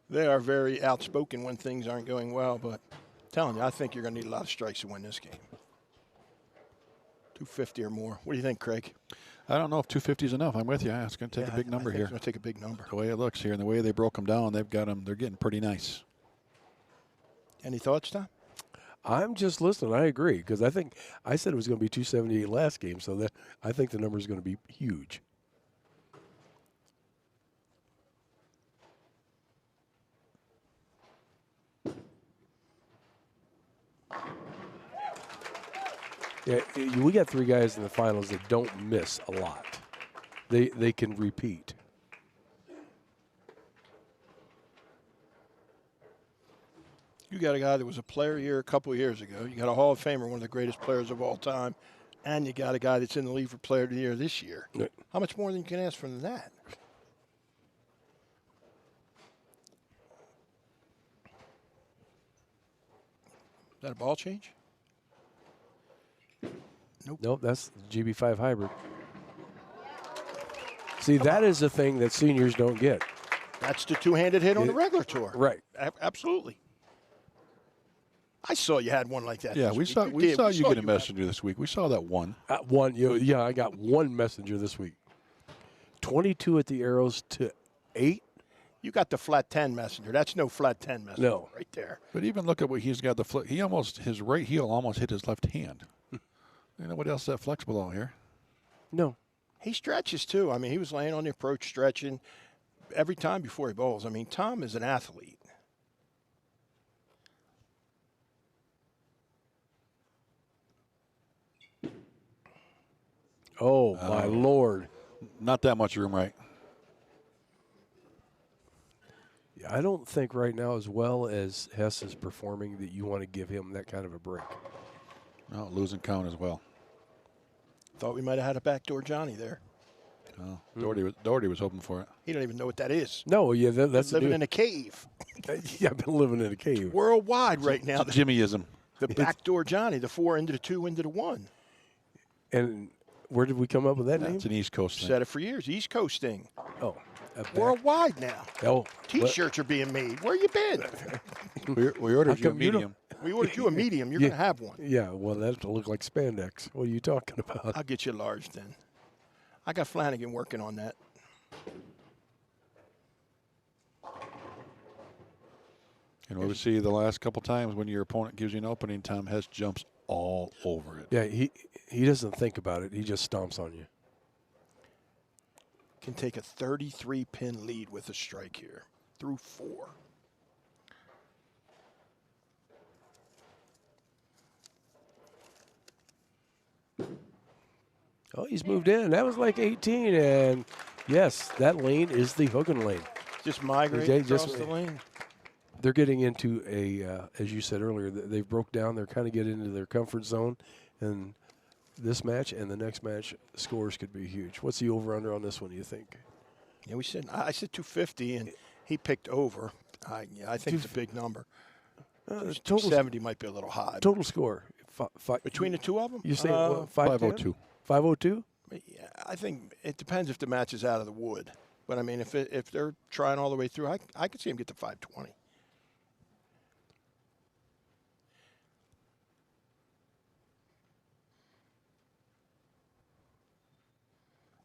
They are very outspoken when things aren't going well, but I'm telling you, I think you're going to need a lot of strikes to win this game. 250 or more. What do you think, Craig? I don't know if 250 is enough. I'm with you. It's going to take a big number here. It's going to take a big number. The way it looks here and the way they broke them down, they're getting pretty nice. Any thoughts, Tom? I'm just listening. I agree, because I said it was going to be 278 last game, so that I think the number is going to be huge. Yeah, we got 3 guys in the finals that don't miss a lot. They can repeat. You got a guy that was a player here a couple of years ago. You got a Hall of Famer, one of the greatest players of all time, and you got a guy that's in the league for Player of the Year this year. Yeah. How much more than you can ask from that? that a ball change? Nope, that's the GB5 hybrid. See, that is the thing that seniors don't get. That's the two-handed hit on the regular tour. Right. Absolutely. I saw you had one like that. Yeah, this we week. saw we did. saw We you get a had- messenger this week. We saw that one. Yeah, I got one messenger this week. 22 at the arrows to 8. You got the flat 10 messenger. That's no flat 10 messenger No. right there. But even look at what he's got the flip. His right heel almost hit his left hand. Nobody else that flexible out here. No. He stretches, too. I mean, he was laying on the approach, stretching every time before he bowls. I mean, Tom is an athlete. Oh, my Lord. Not that much room, right? I don't think right now, as well as Hess is performing, that you want to give him that kind of a break. No, losing count as well. Thought we might have had a backdoor Johnny there. Oh, Daugherty was hoping for it. He don't even know what that is. No, yeah, that's Living in a cave. Yeah, I've been living in a cave. Worldwide right now. Jimmyism. The backdoor Johnny, the 4 into the 2 into the 1. And where did we come up with that name? It's an East Coast thing. Said it for years. East Coast thing. Oh, Worldwide now. Oh, T-shirts are being made. Where you been? We ordered you a come you don't- medium. We ordered you a medium. You're going to have one. yeah. Well, that'll look like spandex. What are you talking about? I'll get you a large then. I got Flanagan working on that. And what we see the last couple times when your opponent gives you an opening, Tom Hess jumps all over it. Yeah, he doesn't think about it. He just stomps on you. Can take a 33-pin lead with a strike here through 4. Oh, he's moved in. That was like 18, and yes, that lane is the hooking lane. Just migrate across the lane. They're getting into a, as you said earlier, they've broke down. They're kind of getting into their comfort zone, and this match and the next match scores could be huge. What's the over/under on this one, do you think? Yeah, I said 250, and he picked over. I think it's a big number. Total 270 might be a little high. total score. Between the two of them? You say 502. 502? Yeah, I think it depends if the match is out of the wood. But, I mean, if they're trying all the way through, I could see him get to 520.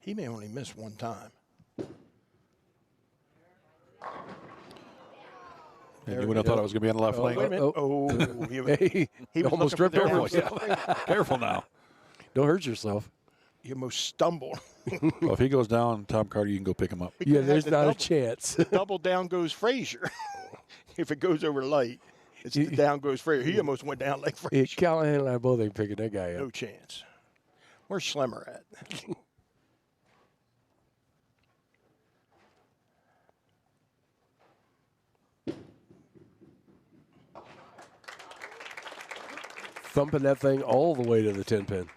He may only miss one time. And you would have thought I was going to be on the left lane. Wait a minute. Oh, He was almost looking tripped for the over down. himself. Careful now. Don't hurt yourself. He almost stumbled. Well, if he goes down, Tom Carter, you can go pick him up. Yeah, there's the not a double. chance. Double down goes Frazier. If it goes over light, it's the down goes Frazier. He almost went down like Frazier. Callahan and I both ain't picking that guy up. No chance. Where's Schlemmer at? Thumping that thing all the way to the 10-pin.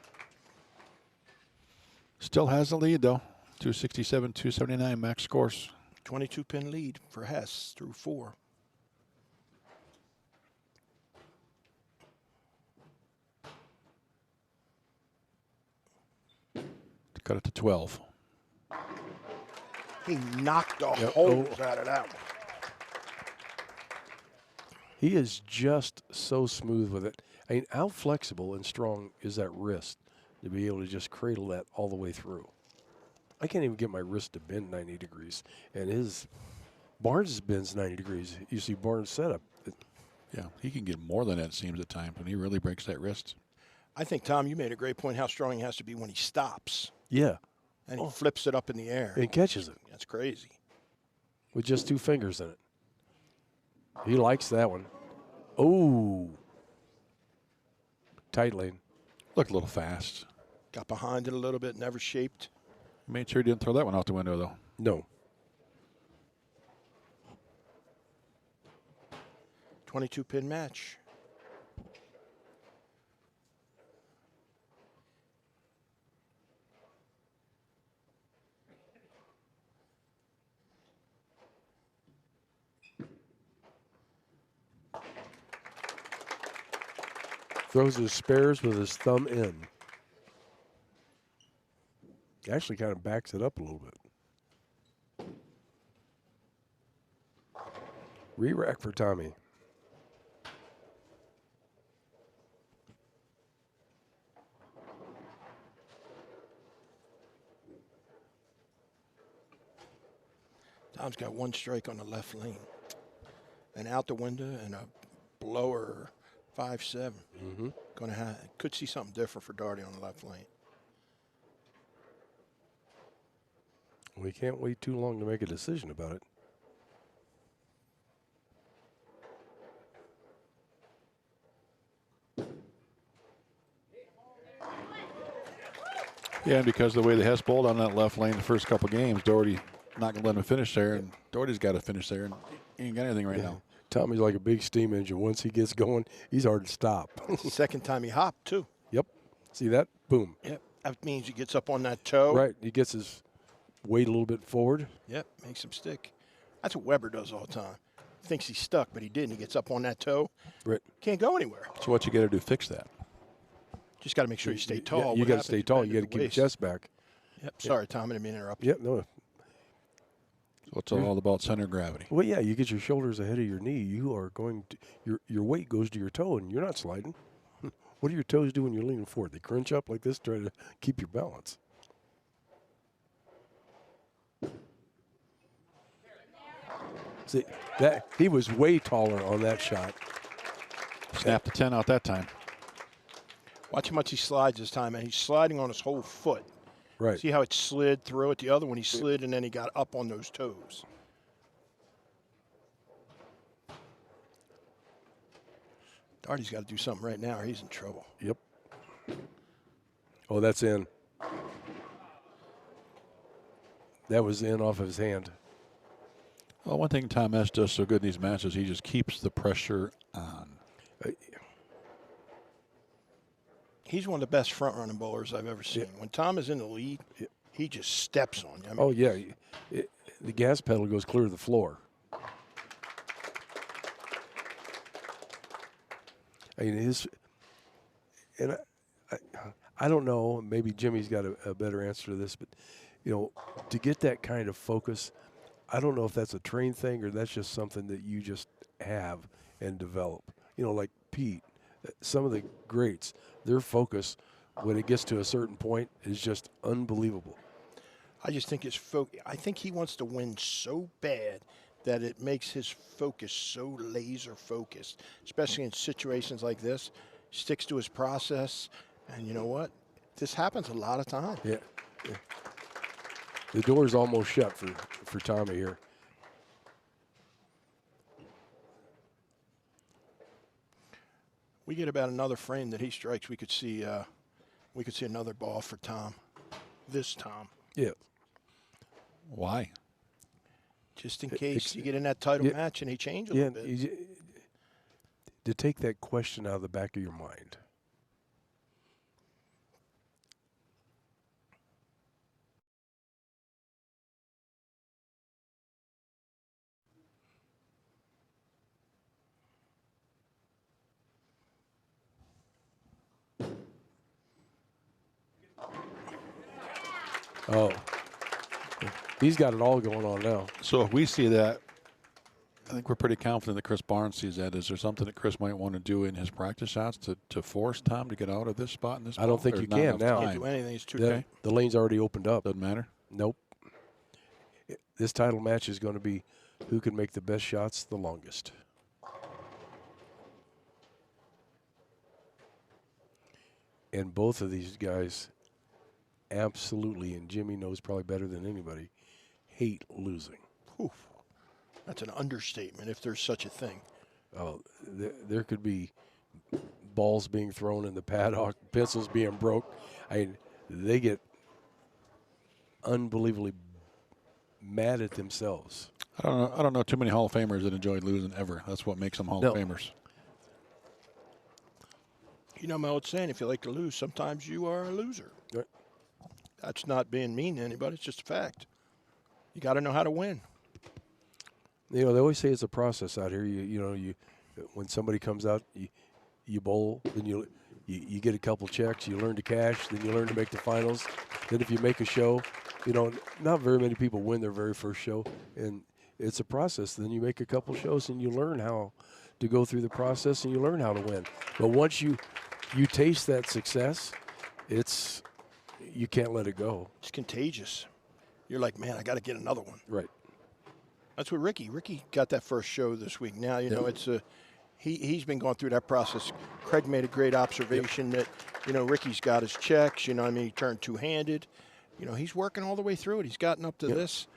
Still has the lead, though. 267, 279 max scores. 22-pin lead for Hess through 4. To cut it to 12. He knocked the holes out of that one. He is just so smooth with it. I mean, how flexible and strong is that wrist to be able to just cradle that all the way through? I can't even get my wrist to bend 90 degrees. And Barnes bends 90 degrees. You see Barnes' setup. Yeah, he can get more than that, it seems, at times, when he really breaks that wrist. I think, Tom, you made a great point how strong he has to be when he stops. Yeah. And he flips it up in the air. And catches it. That's crazy. With just 2 fingers in it. He likes that one. Oh. Tight lane. Looked a little fast. Got behind it a little bit, never shaped. Made sure he didn't throw that one out the window, though. No. 22-pin match. Throws his spares with his thumb in. Actually kind of backs it up a little bit. Re-rack for Tommy. Tom's got one strike on the left lane. And out the window and a blower 5-7. Could see something different for Daugherty on the left lane. We can't wait too long to make a decision about it. Yeah, and because of the way the Hess bowled on that left lane the first couple games, Daugherty not going to let him finish there, and Daugherty's got to finish there, and he ain't got anything right now. Tommy's like a big steam engine. Once he gets going, he's hard to stop. Second time he hopped, too. Yep. See that? Boom. Yep. That means he gets up on that toe. Right. He gets his weight a little bit forward. Yep. Makes him stick. That's what Weber does all the time. Thinks he's stuck, but he didn't. He gets up on that toe. Right. Can't go anywhere. So what you got to do to fix that? Just got to make sure you stay tall. Yeah, you got to stay tall. You got to keep your chest back. Yep. Sorry, Tom. I didn't mean to interrupt you. Yep. No. So it's all about center of gravity. Well, yeah, you get your shoulders ahead of your knee. You are going to, your weight goes to your toe, and you're not sliding. What do your toes do when you're leaning forward? They crunch up like this, try to keep your balance. See, that he was way taller on that shot. Snapped the 10 out that time. Watch how much he slides this time, and he's sliding on his whole foot. Right. See how it slid through it? The other one, he slid, and then he got up on those toes. Daugherty's got to do something right now, or he's in trouble. Yep. Oh, that's in. That was in off of his hand. Well, one thing Tom Hess does so good in these matches, he just keeps the pressure on. He's one of the best front-running bowlers I've ever seen. When Tom is in the lead, he just steps on you. I mean, Oh, yeah. The gas pedal goes clear to the floor. I mean, I don't know, maybe Jimmy's got a better answer to this, but, you know, to get that kind of focus, I don't know if that's a trained thing or that's just something that you just have and develop. You know, like Pete, some of the greats, their focus when it gets to a certain point is just unbelievable. I just think I think he wants to win so bad that it makes his focus so laser focused, especially in situations like this. Sticks to his process, and you know what? This happens a lot of times. Yeah. The door's almost shut for Tommy here. We get about another frame that he strikes, we could see another ball for Tom. This Tom. Yeah. Why? Just in case you get in that title match and he changes a little bit. To take that question out of the back of your mind. Oh, he's got it all going on now. So if we see that, I think we're pretty confident that Chris Barnes sees that. Is there something that Chris might want to do in his practice shots to force Tom to get out of this spot in this? I don't think you can now. Can't do anything. It's too tight. The lane's already opened up. Doesn't matter. Nope. This title match is going to be who can make the best shots the longest. And both of these guys absolutely, and Jimmy knows probably better than anybody, hate losing. Oof. That's an understatement if there's such a thing. Oh, there could be balls being thrown in the paddock, pencils being broke. I mean, they get unbelievably mad at themselves. I don't know too many Hall of Famers that enjoy losing ever. That's what makes them Hall of Famers. You know my old saying, if you like to lose, sometimes you are a loser. Right. That's not being mean to anybody. It's just a fact. You got to know how to win. You know, they always say it's a process out here. You know, when somebody comes out, you bowl, then You get a couple checks, you learn to cash, then you learn to make the finals. Then if you make a show, you know, not very many people win their very first show, and it's a process. Then you make a couple shows and you learn how to go through the process and you learn how to win. But once you taste that success, you can't let it go. It's contagious. You're like, man, I got to get another one. Right. That's what Ricky got that first show this week. Now, you know, it's he's been going through that process. Craig made a great observation that, you know, Ricky's got his checks. You know what I mean? He turned two-handed. You know, he's working all the way through it. He's gotten up to this.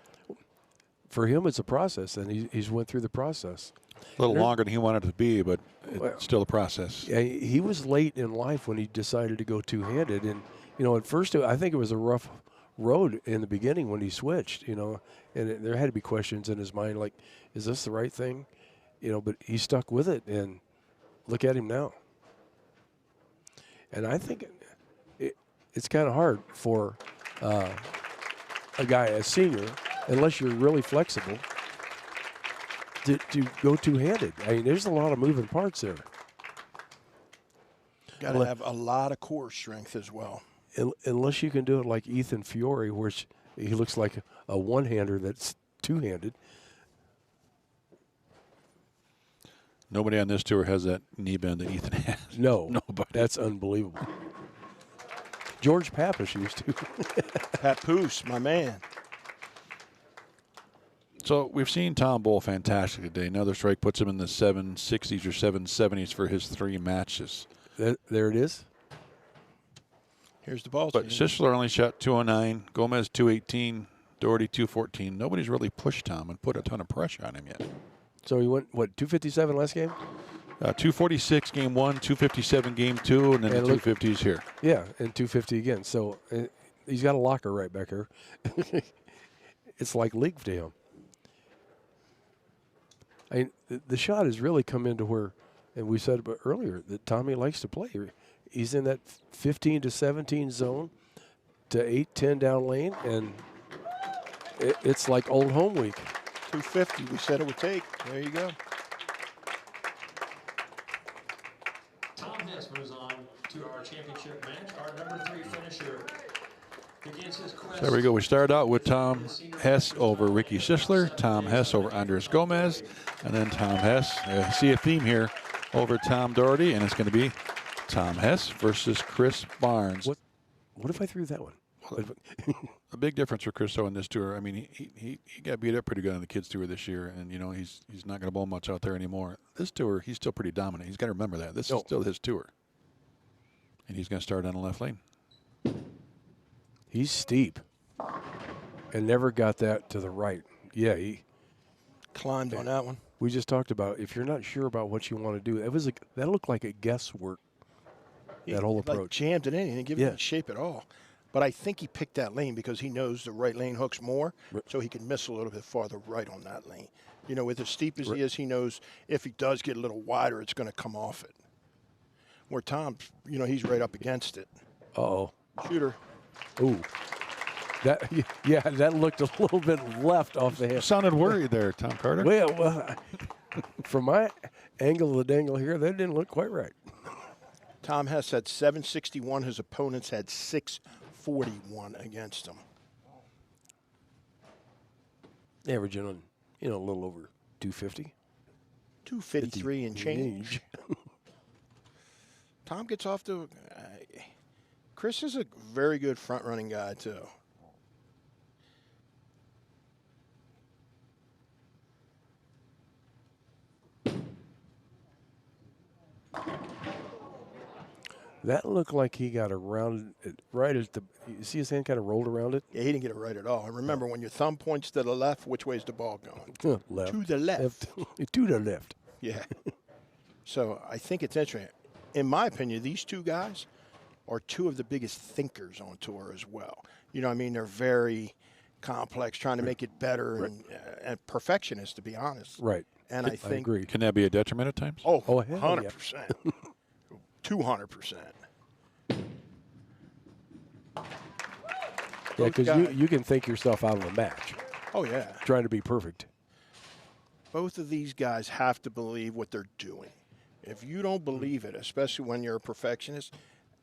For him, it's a process, and he's went through the process. A little longer than he wanted it to be, but it's still a process. Yeah, he was late in life when he decided to go two-handed. And, you know, at first, I think it was a rough road in the beginning when he switched, you know. And there had to be questions in his mind like, is this the right thing? You know, but he stuck with it, and look at him now. And I think it's kind of hard for a guy, a senior, unless you're really flexible, to go two-handed. I mean, there's a lot of moving parts there. Got to have a lot of core strength as well. Unless you can do it like Ethan Fiore, which he looks like a one-hander that's two-handed. Nobody on this tour has that knee bend that Ethan has. No, nobody. That's unbelievable. George Pappas used to. Papoose, my man. So we've seen Tom bowl fantastic today. Another strike puts him in the 760s or 770s for his 3 matches. There it is. Here's the ball. But Schissler only shot 209, Gomez 218, Daugherty 214. Nobody's really pushed Tom and put a ton of pressure on him yet. So he went, what, 257 last game? 246 game 1, 257 game 2, and then the 250s here. Yeah, and 250 again. So he's got a locker right back here. It's like league to him. I mean, the shot has really come into where, and we said earlier, that Tommy likes to play. He's in that 15 to 17 zone to 8-10 down lane, and it's like old home week. 250, we said it would take. There you go. Tom Hess moves on to our championship match. Our number 3 finisher begins his quest. There we go. We started out with Tom Hess over Ricky Schissler, Tom Hess over Andres Gomez, and then Tom Hess. See a theme here over Tom Daugherty, and it's going to be Tom Hess versus Chris Barnes. What if I threw that one? A big difference for Chris on this tour. I mean, he got beat up pretty good on the kids tour this year, and you know he's not going to bowl much out there anymore. This tour, he's still pretty dominant. He's got to remember that this is still his tour, and he's going to start on the left lane. He's steep, and never got that to the right. Yeah, he climbed on that one. We just talked about if you're not sure about what you want to do. That looked like a guesswork. That whole approach. Like jammed it in. He didn't give it any shape at all. But I think he picked that lane because he knows the right lane hooks more, so he can miss a little bit farther right on that lane. You know, with as steep as he is, he knows if he does get a little wider, it's going to come off it. Where Tom, you know, he's right up against it. Uh-oh. Shooter. Ooh. That looked a little bit left off the head. Sounded worried there, Tom Carter. Well, from my angle of the dangle here, that didn't look quite right. Tom Hess had 761. His opponents had 641 against him. Averaging on, a little over 250. 253 and change. Tom gets off to. Chris is a very good front-running guy, too. That looked like he got around it right as you see his hand kind of rolled around it? Yeah, he didn't get it right at all. And remember, when your thumb points to the left, which way is the ball going? Left. To the left. To the left. Yeah. So I think it's interesting. In my opinion, these two guys are two of the biggest thinkers on tour as well. You know what I mean? They're very complex, trying to make it better and perfectionists, to be honest. Right. And I think. agree. Can that be a detriment at times? Oh, hell 100%. 200%. Yeah, because you can think yourself out of a match. Oh, yeah. Trying to be perfect. Both of these guys have to believe what they're doing. If you don't believe it, especially when you're a perfectionist,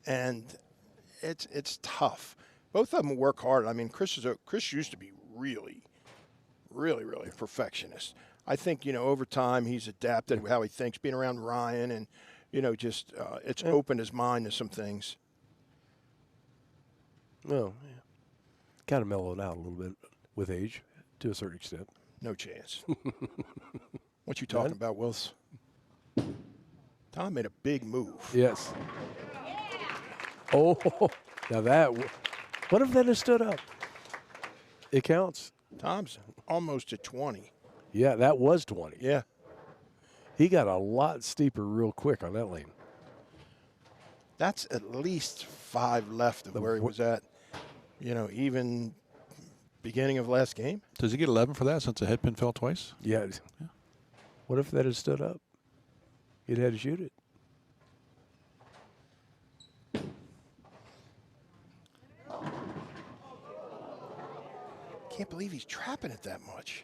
and it's tough. Both of them work hard. I mean, Chris used to be really a perfectionist. I think, over time he's adapted how he thinks, being around Ryan, and, just it's opened his mind to some things. Well, yeah. Kind of mellowed out a little bit with age, to a certain extent. No chance. What you talking about, Wills? Tom made a big move. Yes. Oh, now what if that had stood up? It counts. Tom's almost at 20. Yeah, that was 20. Yeah. He got a lot steeper real quick on that lane. That's at least 5 left of where he was at, even beginning of last game. Does he get 11 for that since the head pin fell twice? Yeah. What if that had stood up? He'd had to shoot it. Can't believe he's trapping it that much.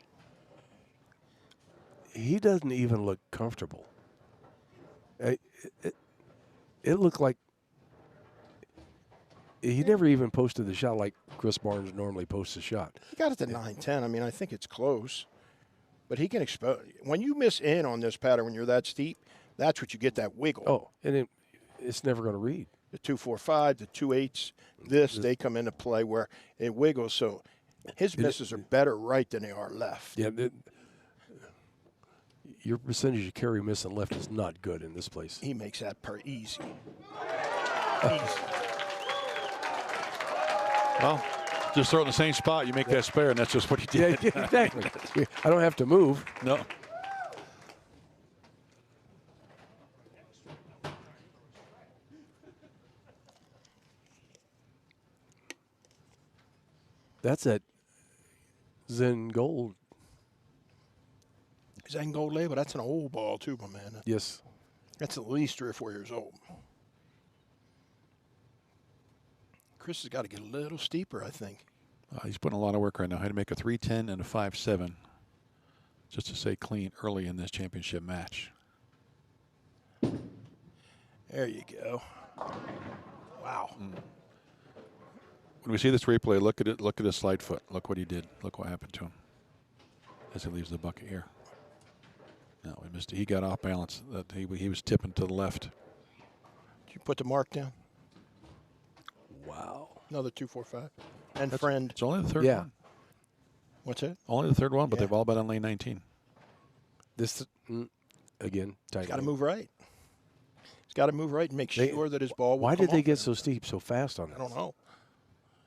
He doesn't even look comfortable. It looked like he never even posted the shot like Chris Barnes normally posts a shot. He got it to 9-10. I mean, I think it's close. But he can expose. When you miss in on this pattern when you're that steep, that's what you get, that wiggle. Oh, and it's never going to read. The 2-4-5, the 2-8s, they come into play where it wiggles. So his misses are better right than they are left. Yeah. Your percentage of carry miss and left is not good in this place. He makes that easy. Well, just throw it in the same spot. You make that spare, and that's just what he did. Yeah, exactly. I don't have to move. No. That's at Zen Gold. Zen Gold label, that's an old ball too, my man. Yes. That's at least 3 or 4 years old. Chris has got to get a little steeper, I think. He's putting a lot of work right now. Had to make a 3.10 and a 5.7 just to stay clean early in this championship match. There you go. Wow. When we see this replay, look at it. Look at his slide foot. Look what he did. Look what happened to him as he leaves the bucket here. No, we missed it. He got off balance. That he was tipping to the left. Did you put the mark down? Wow. Another 2-4-5. And friend. It's only the third one. What's it? Only the third one, but they've all been on lane 19. This, again, tight. He's got to move right. He's got to move right and make sure that his ball will Why come did they off get there. so steep so fast on that? I don't know.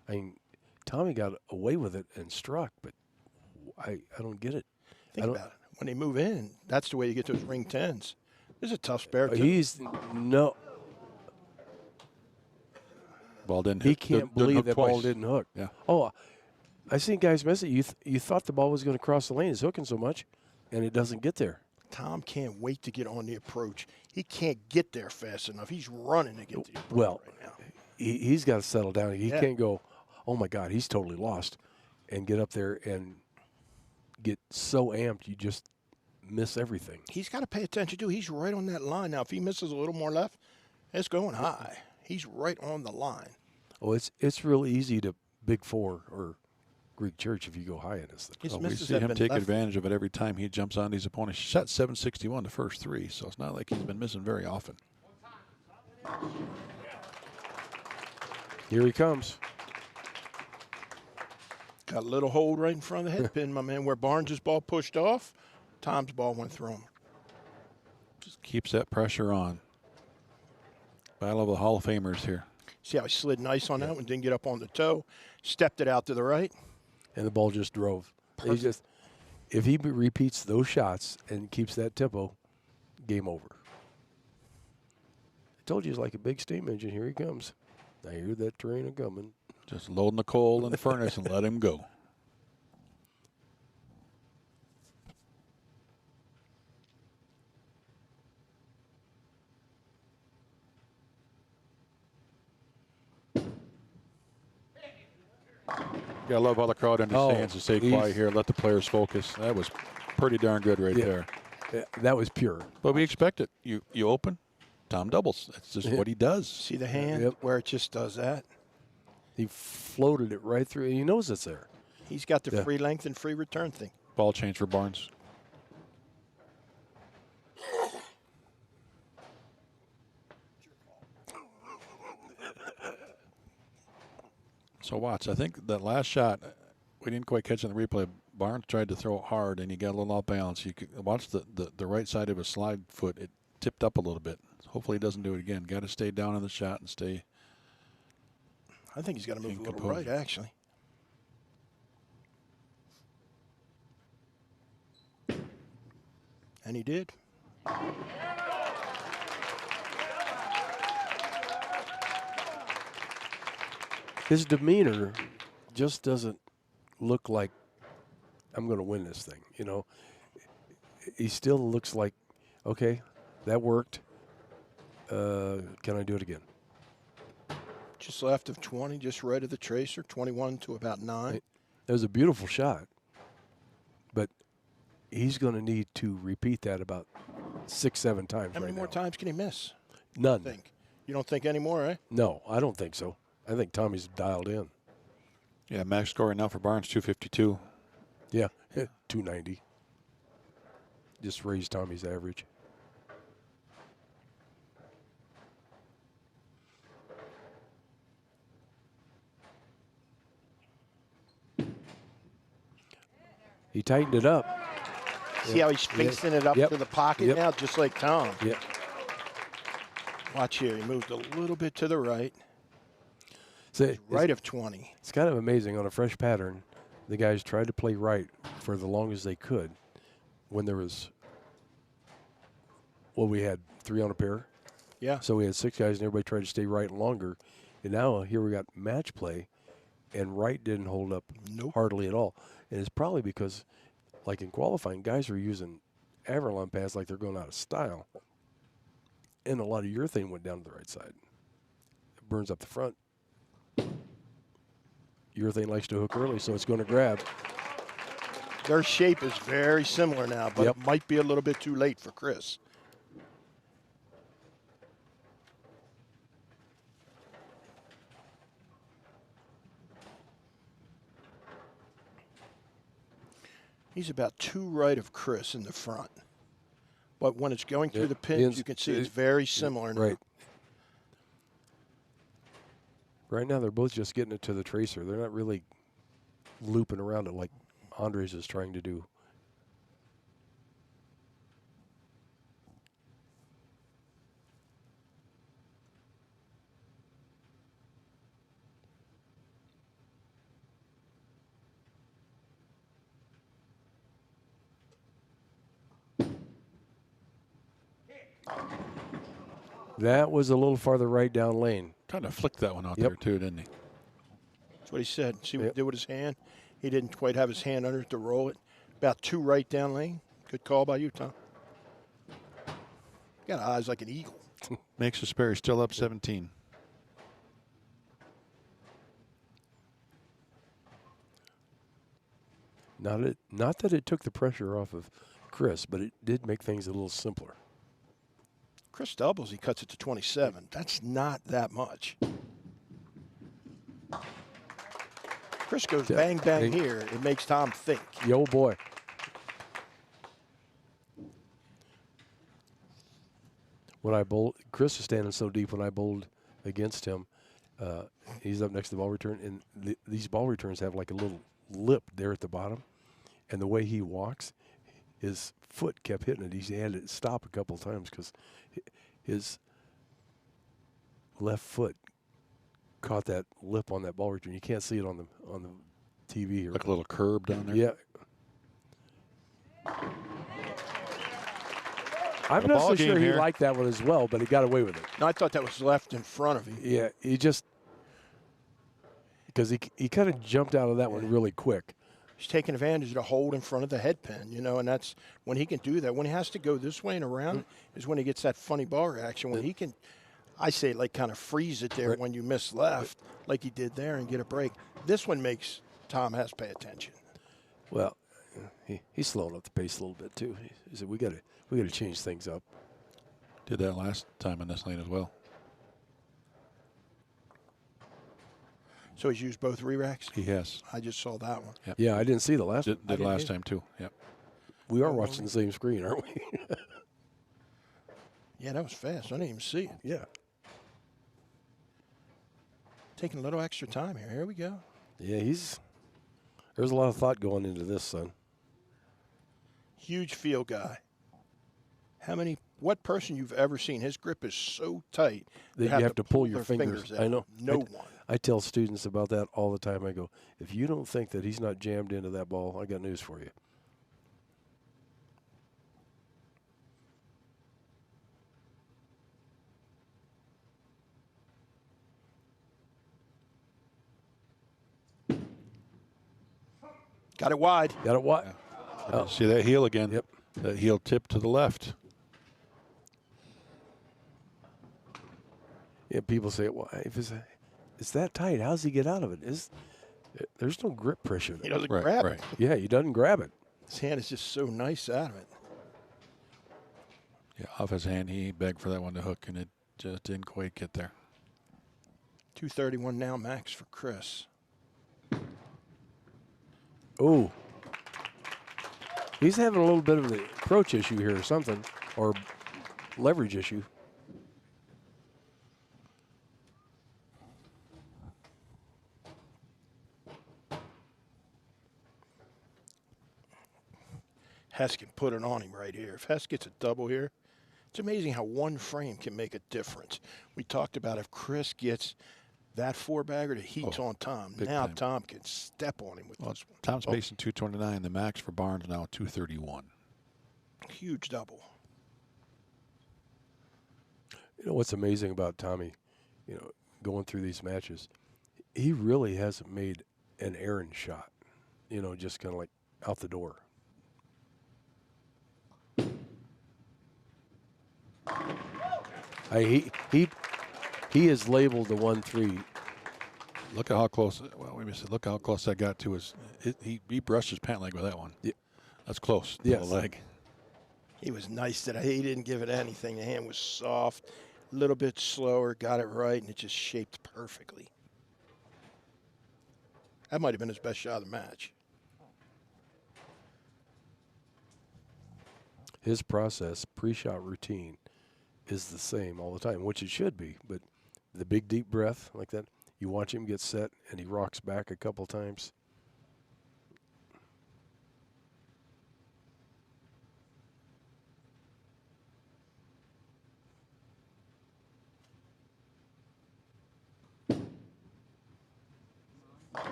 I mean, Tommy got away with it and struck, but I don't get it. Think about it. When they move in, that's the way you get those ring 10s. This is a tough spare, too. Ball didn't He hit. can't believe that ball didn't hook. Yeah. Oh, I seen guys miss it. You thought the ball was going to cross the lane. It's hooking so much, and it doesn't get there. Tom can't wait to get on the approach. He can't get there fast enough. He's running to get to the approach right now. He's got to settle down. He can't go, oh, my God, he's totally lost, and get up there and get so amped you just miss everything. He's got to pay attention, too. He's right on that line. Now, if he misses a little more left, it's going high. He's right on the line. Oh, it's real easy to Big Four or Greek Church if you go high in this thing. His We misses see have him been take left. advantage of it every time he jumps on these opponents. He shot 761 the first 3, so it's not like he's been missing very often. Here he comes. Got a little hold right in front of the head pin, my man, where Barnes' ball pushed off. Tom's ball went through him. Just keeps that pressure on. Battle of the Hall of Famers here. See how he slid nice on that one, didn't get up on the toe, stepped it out to the right. And the ball just drove. If he repeats those shots and keeps that tempo, game over. I told you it's like a big steam engine. Here he comes. I hear that train a coming. Just loading the coal in the furnace and let him go. Gotta love how the crowd understands to stay quiet here, let the players focus. That was pretty darn good right there. That was pure. But we expect it. You open, Tom doubles. That's just what he does. See the hand Yep. where it just does that? He floated it right through. He knows it's there. He's got the Yeah. free length and free return thing. Ball change for Barnes. So watch, I think that last shot, we didn't quite catch in the replay. Barnes tried to throw it hard, and he got a little off balance. You could watch the right side of his slide foot. It tipped up a little bit. Hopefully he doesn't do it again. Got to stay down on the shot and stay. I think he's got to move a little composure. right, actually. And he did. His demeanor just doesn't look like I'm going to win this thing. You know, he still looks like, okay, that worked. Can I do it again? Just left of 20, just right of the tracer, 21 to about 9. It was a beautiful shot, but he's going to need to repeat that about 6-7 times. How many more times can he miss? None. Think. You don't think anymore, eh? No, I don't think so. I think Tommy's dialed in. Yeah, max score right now for Barnes 252. Yeah, 290. Just raised Tommy's average. He tightened it up. See how he's facing it up Yep. to the pocket Yep. now, just like Tom. Yep. Watch here. He moved a little bit to the right. So Right of 20. It's kind of amazing on a fresh pattern. The guys tried to play right for the longest they could when there was, well, we had 3 on a pair. Yeah. So we had 6 guys and everybody tried to stay right longer. And now here we got match play and right didn't hold up Nope. hardly at all. And it's probably because, like in qualifying, guys are using Avalon pads like they're going out of style. And a lot of urethane went down to the right side. It burns up the front. Urethane likes to hook early, so it's going to grab. Their shape is very similar now, but Yep. it might be a little bit too late for Chris. He's about 2 right of Chris in the front. But when it's going through Yeah, the pins, ends- you can see it's very similar now. Right. Right now, they're both just getting it to the tracer. They're not really looping around it like Andres is trying to do. That was a little farther right down lane. Kind of flicked that one out Yep. there too, didn't he? That's what he said. See what Yep. he did with his hand? He didn't quite have his hand under it to roll it. About 2 right down lane. Good call by you, Tom. Got eyes like an eagle. Makes the Sperry still up 17. Not that it took the pressure off of Chris, but it did make things a little simpler. Chris doubles, he cuts it to 27. That's not that much. Chris goes Yeah. bang, bang Hey. here. It makes Tom think. Yo, boy. When I bowled, Chris is standing so deep when I bowled against him. He's up next to the ball return, and these ball returns have like a little lip there at the bottom. And the way he walks, his foot kept hitting it. He had to stop a couple of times because his left foot caught that lip on that ball return. You can't see it on the TV here. Like a little curb down there. Yeah. I'm A not ball so sure game he here. liked that one as well, but he got away with it. No, I thought that was left in front of him. Yeah, he just because he kind of jumped out of that one really quick. He's taking advantage of the hold in front of the head pin, you know, and that's when he can do that. When he has to go this way and around is when he gets that funny ball reaction. When he can, I say, like kind of freeze it there Right. when you miss left, like he did there, and get a break. This one makes Tom Hess pay attention. Well, He's slowing up the pace a little bit too. He said, "We got to change things up." Did that last time in this lane as well. So he's used both re-racks? He has. I just saw that one. Yep. Yeah, I didn't see the last one. Did last time too. Yep. We are watching the same screen, aren't we? Yeah, that was fast. I didn't even see it. Yeah. Taking a little extra time here. Here we go. Yeah, there's a lot of thought going into this, son. Huge field guy. What person you've ever seen, his grip is so tight That you have to pull your their fingers. out. I know. No one. I tell students about that all the time. I go, if you don't think that he's not jammed into that ball, I got news for you. Got it wide. Got it wide. Oh. See that heel again? Yep. That heel tip to the left. Yeah, people say, well, if it's that tight, how does he get out of it? There's no grip pressure there. He doesn't grab it. Yeah, he doesn't grab it. His hand is just so nice out of it. Yeah, off his hand, he begged for that one to hook, and it just didn't quite get there. 231 now max for Chris. Oh. He's having a little bit of the approach issue here or something, or leverage issue. Hess can put it on him right here. If Hess gets a double here, it's amazing how one frame can make a difference. We talked about if Chris gets that four-bagger, the heat's on Tom. Now time. Tom can step on him with this one. Tom's pacing 229. The max for Barnes now 231. Huge double. You know what's amazing about Tommy, going through these matches, he really hasn't made an errand shot, just kind of like out the door. He is labeled the 1-3. Look at how close. Well, we missed it. Look how close that got to his. He brushed his pant leg with that one. Yeah. That's close to Yes. the leg. He was nice today. He didn't give it anything. The hand was soft, a little bit slower, got it right, and it just shaped perfectly. That might have been his best shot of the match. His process, pre-shot routine, is the same all the time, which it should be. But the big deep breath like that, you watch him get set, and he rocks back a couple times.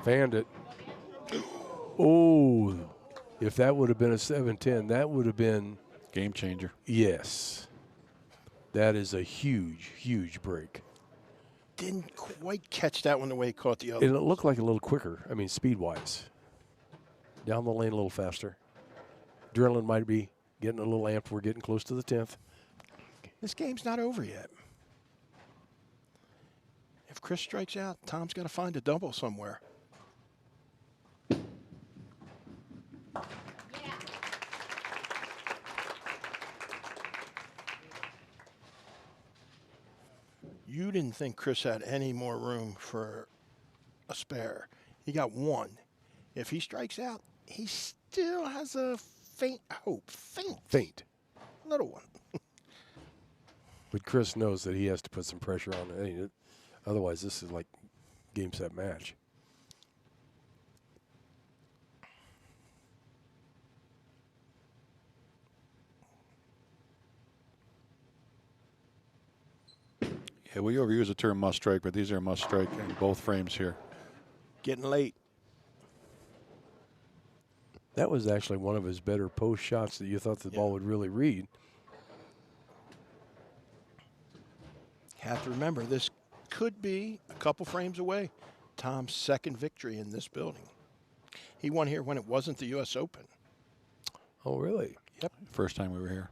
Fanned it. Oh, if that would have been a 7-10, that would have been... Game changer. Yes. That is a huge, huge break. Didn't quite catch that one the way he caught the other. And it looked like a little quicker, speed-wise. Down the lane a little faster. Adrenaline might be getting a little amped. We're getting close to the 10th. This game's not over yet. If Chris strikes out, Tom's got to find a double somewhere. You didn't think Chris had any more room for a spare. He got one. If he strikes out, he still has a faint hope. Faint. Little one. But Chris knows that he has to put some pressure on it. Otherwise, this is like game, set, match. Yeah, we overuse the term must strike, but these are must strike in both frames here. Getting late. That was actually one of his better post shots that you thought the ball would really read. Have to remember, this could be a couple frames away. Tom's second victory in this building. He won here when it wasn't the U.S. Open. Oh, really? Yep. First time we were here.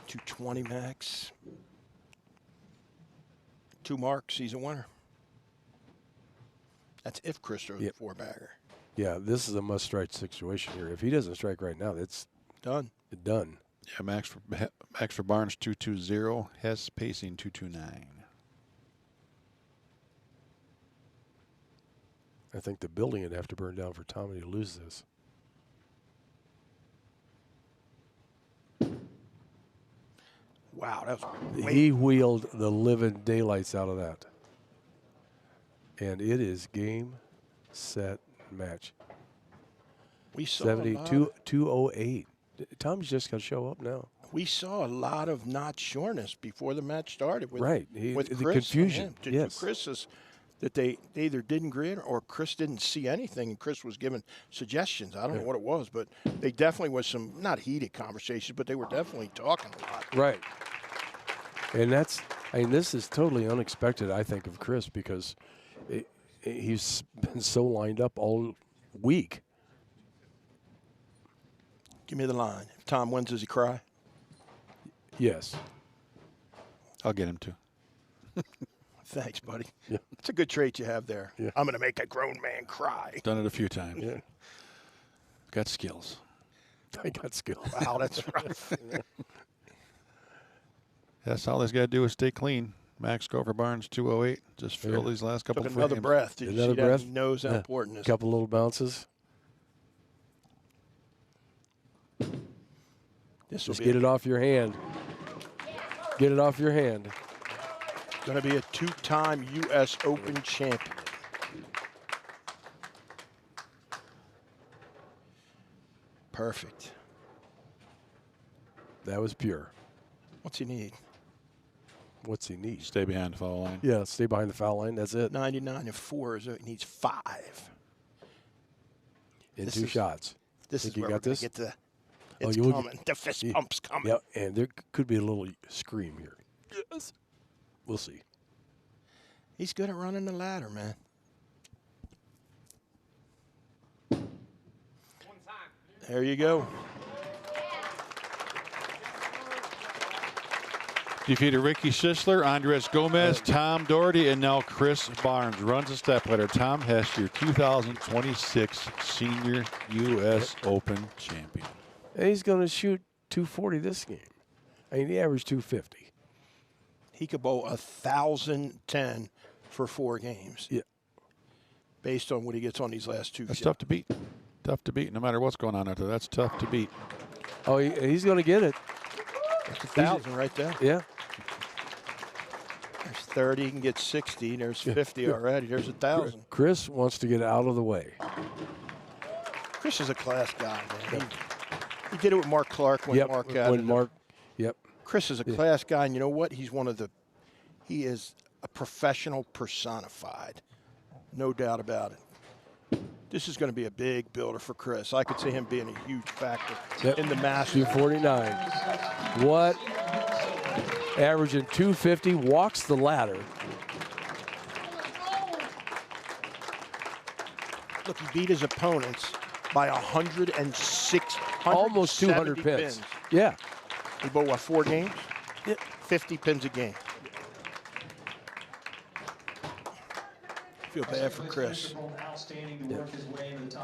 220 max. 2 marks, he's a winner. That's if Chris throws a 4-bagger. Yeah, this is a must-strike situation here. If he doesn't strike right now, it's Done. done. Yeah, max for Barnes 220. Hess pacing 229. I think the building would have to burn down for Tommy to lose this. Wow, that was He wheeled the living daylights out of that. And it is game, set, match. we saw 72, 208. Tommy's just got to show up now. We saw a lot of not sureness before the match started. With, Right. with The Chris confusion. And him. Yes. Chris's that they either didn't agree or Chris didn't see anything, and Chris was giving suggestions. I don't know what it was, but they definitely was some not heated conversations, but they were definitely talking a lot. Right. And that's, I mean, this is totally unexpected, I think, of Chris, because he's been so lined up all week. Give me the line. If Tom wins, does he cry? Yes. I'll get him to. Thanks, buddy. Yeah. It's a good trait you have there. Yeah. I'm going to make a grown man cry. Done it a few times. Yeah. Got skills. I got skill. Wow, that's rough. That's all he's got to do is stay clean. Max score for Barnes 208. Just fill these last couple Took frames. another breath. Did you Another see that? breath? He knows how important A it is. couple little bounces. This will Just be get it off your hand. Get it off your hand. going to be a 2-time U.S. Open champion. Perfect. That was pure. What's he need? What's he need? Stay behind the foul line. Yeah, stay behind the foul line. That's it. 99 and 4. So he needs 5. In This 2 is- shots. This Think is you where got we're gonna this? get the. Oh, It's you will coming. The fist Yeah. pump's coming. Yeah, and there could be a little scream here. Yes. We'll see. He's good at running the ladder, man. There you go. Defeated Ricky Schissler, Andres Gomez, Tom Daugherty, and now Chris Barnes runs a stepladder. Tom Hess, your 2026 Senior U.S. Open champion. And he's going to shoot 240 this game. I mean, he averaged 250. He could bowl 1,010 for 4 games. Yeah. Based on what he gets on these last 2 That's shots. tough to beat. Tough to beat, no matter what's going on out there. That's tough to beat. Oh, he's going to get it. That's 1,000 right there. Yeah. There's 30. He can get 60. There's 50 already. There's 1,000. Chris wants to get out of the way. Chris is a class guy, man. He did it with Mark Clark when Mark got when it. Mark, yep. Chris is a class guy, and you know what? He is a professional personified. No doubt about it. This is going to be a big builder for Chris. I could see him being a huge factor in the Masters. 249. What? Averaging 250, walks the ladder. Look, he beat his opponents by 106, Almost 200 pins. Yeah. He bowled, what, 4 games? Yeah. 50 pins a game. Feel bad for Chris. Outstanding to work his way into the top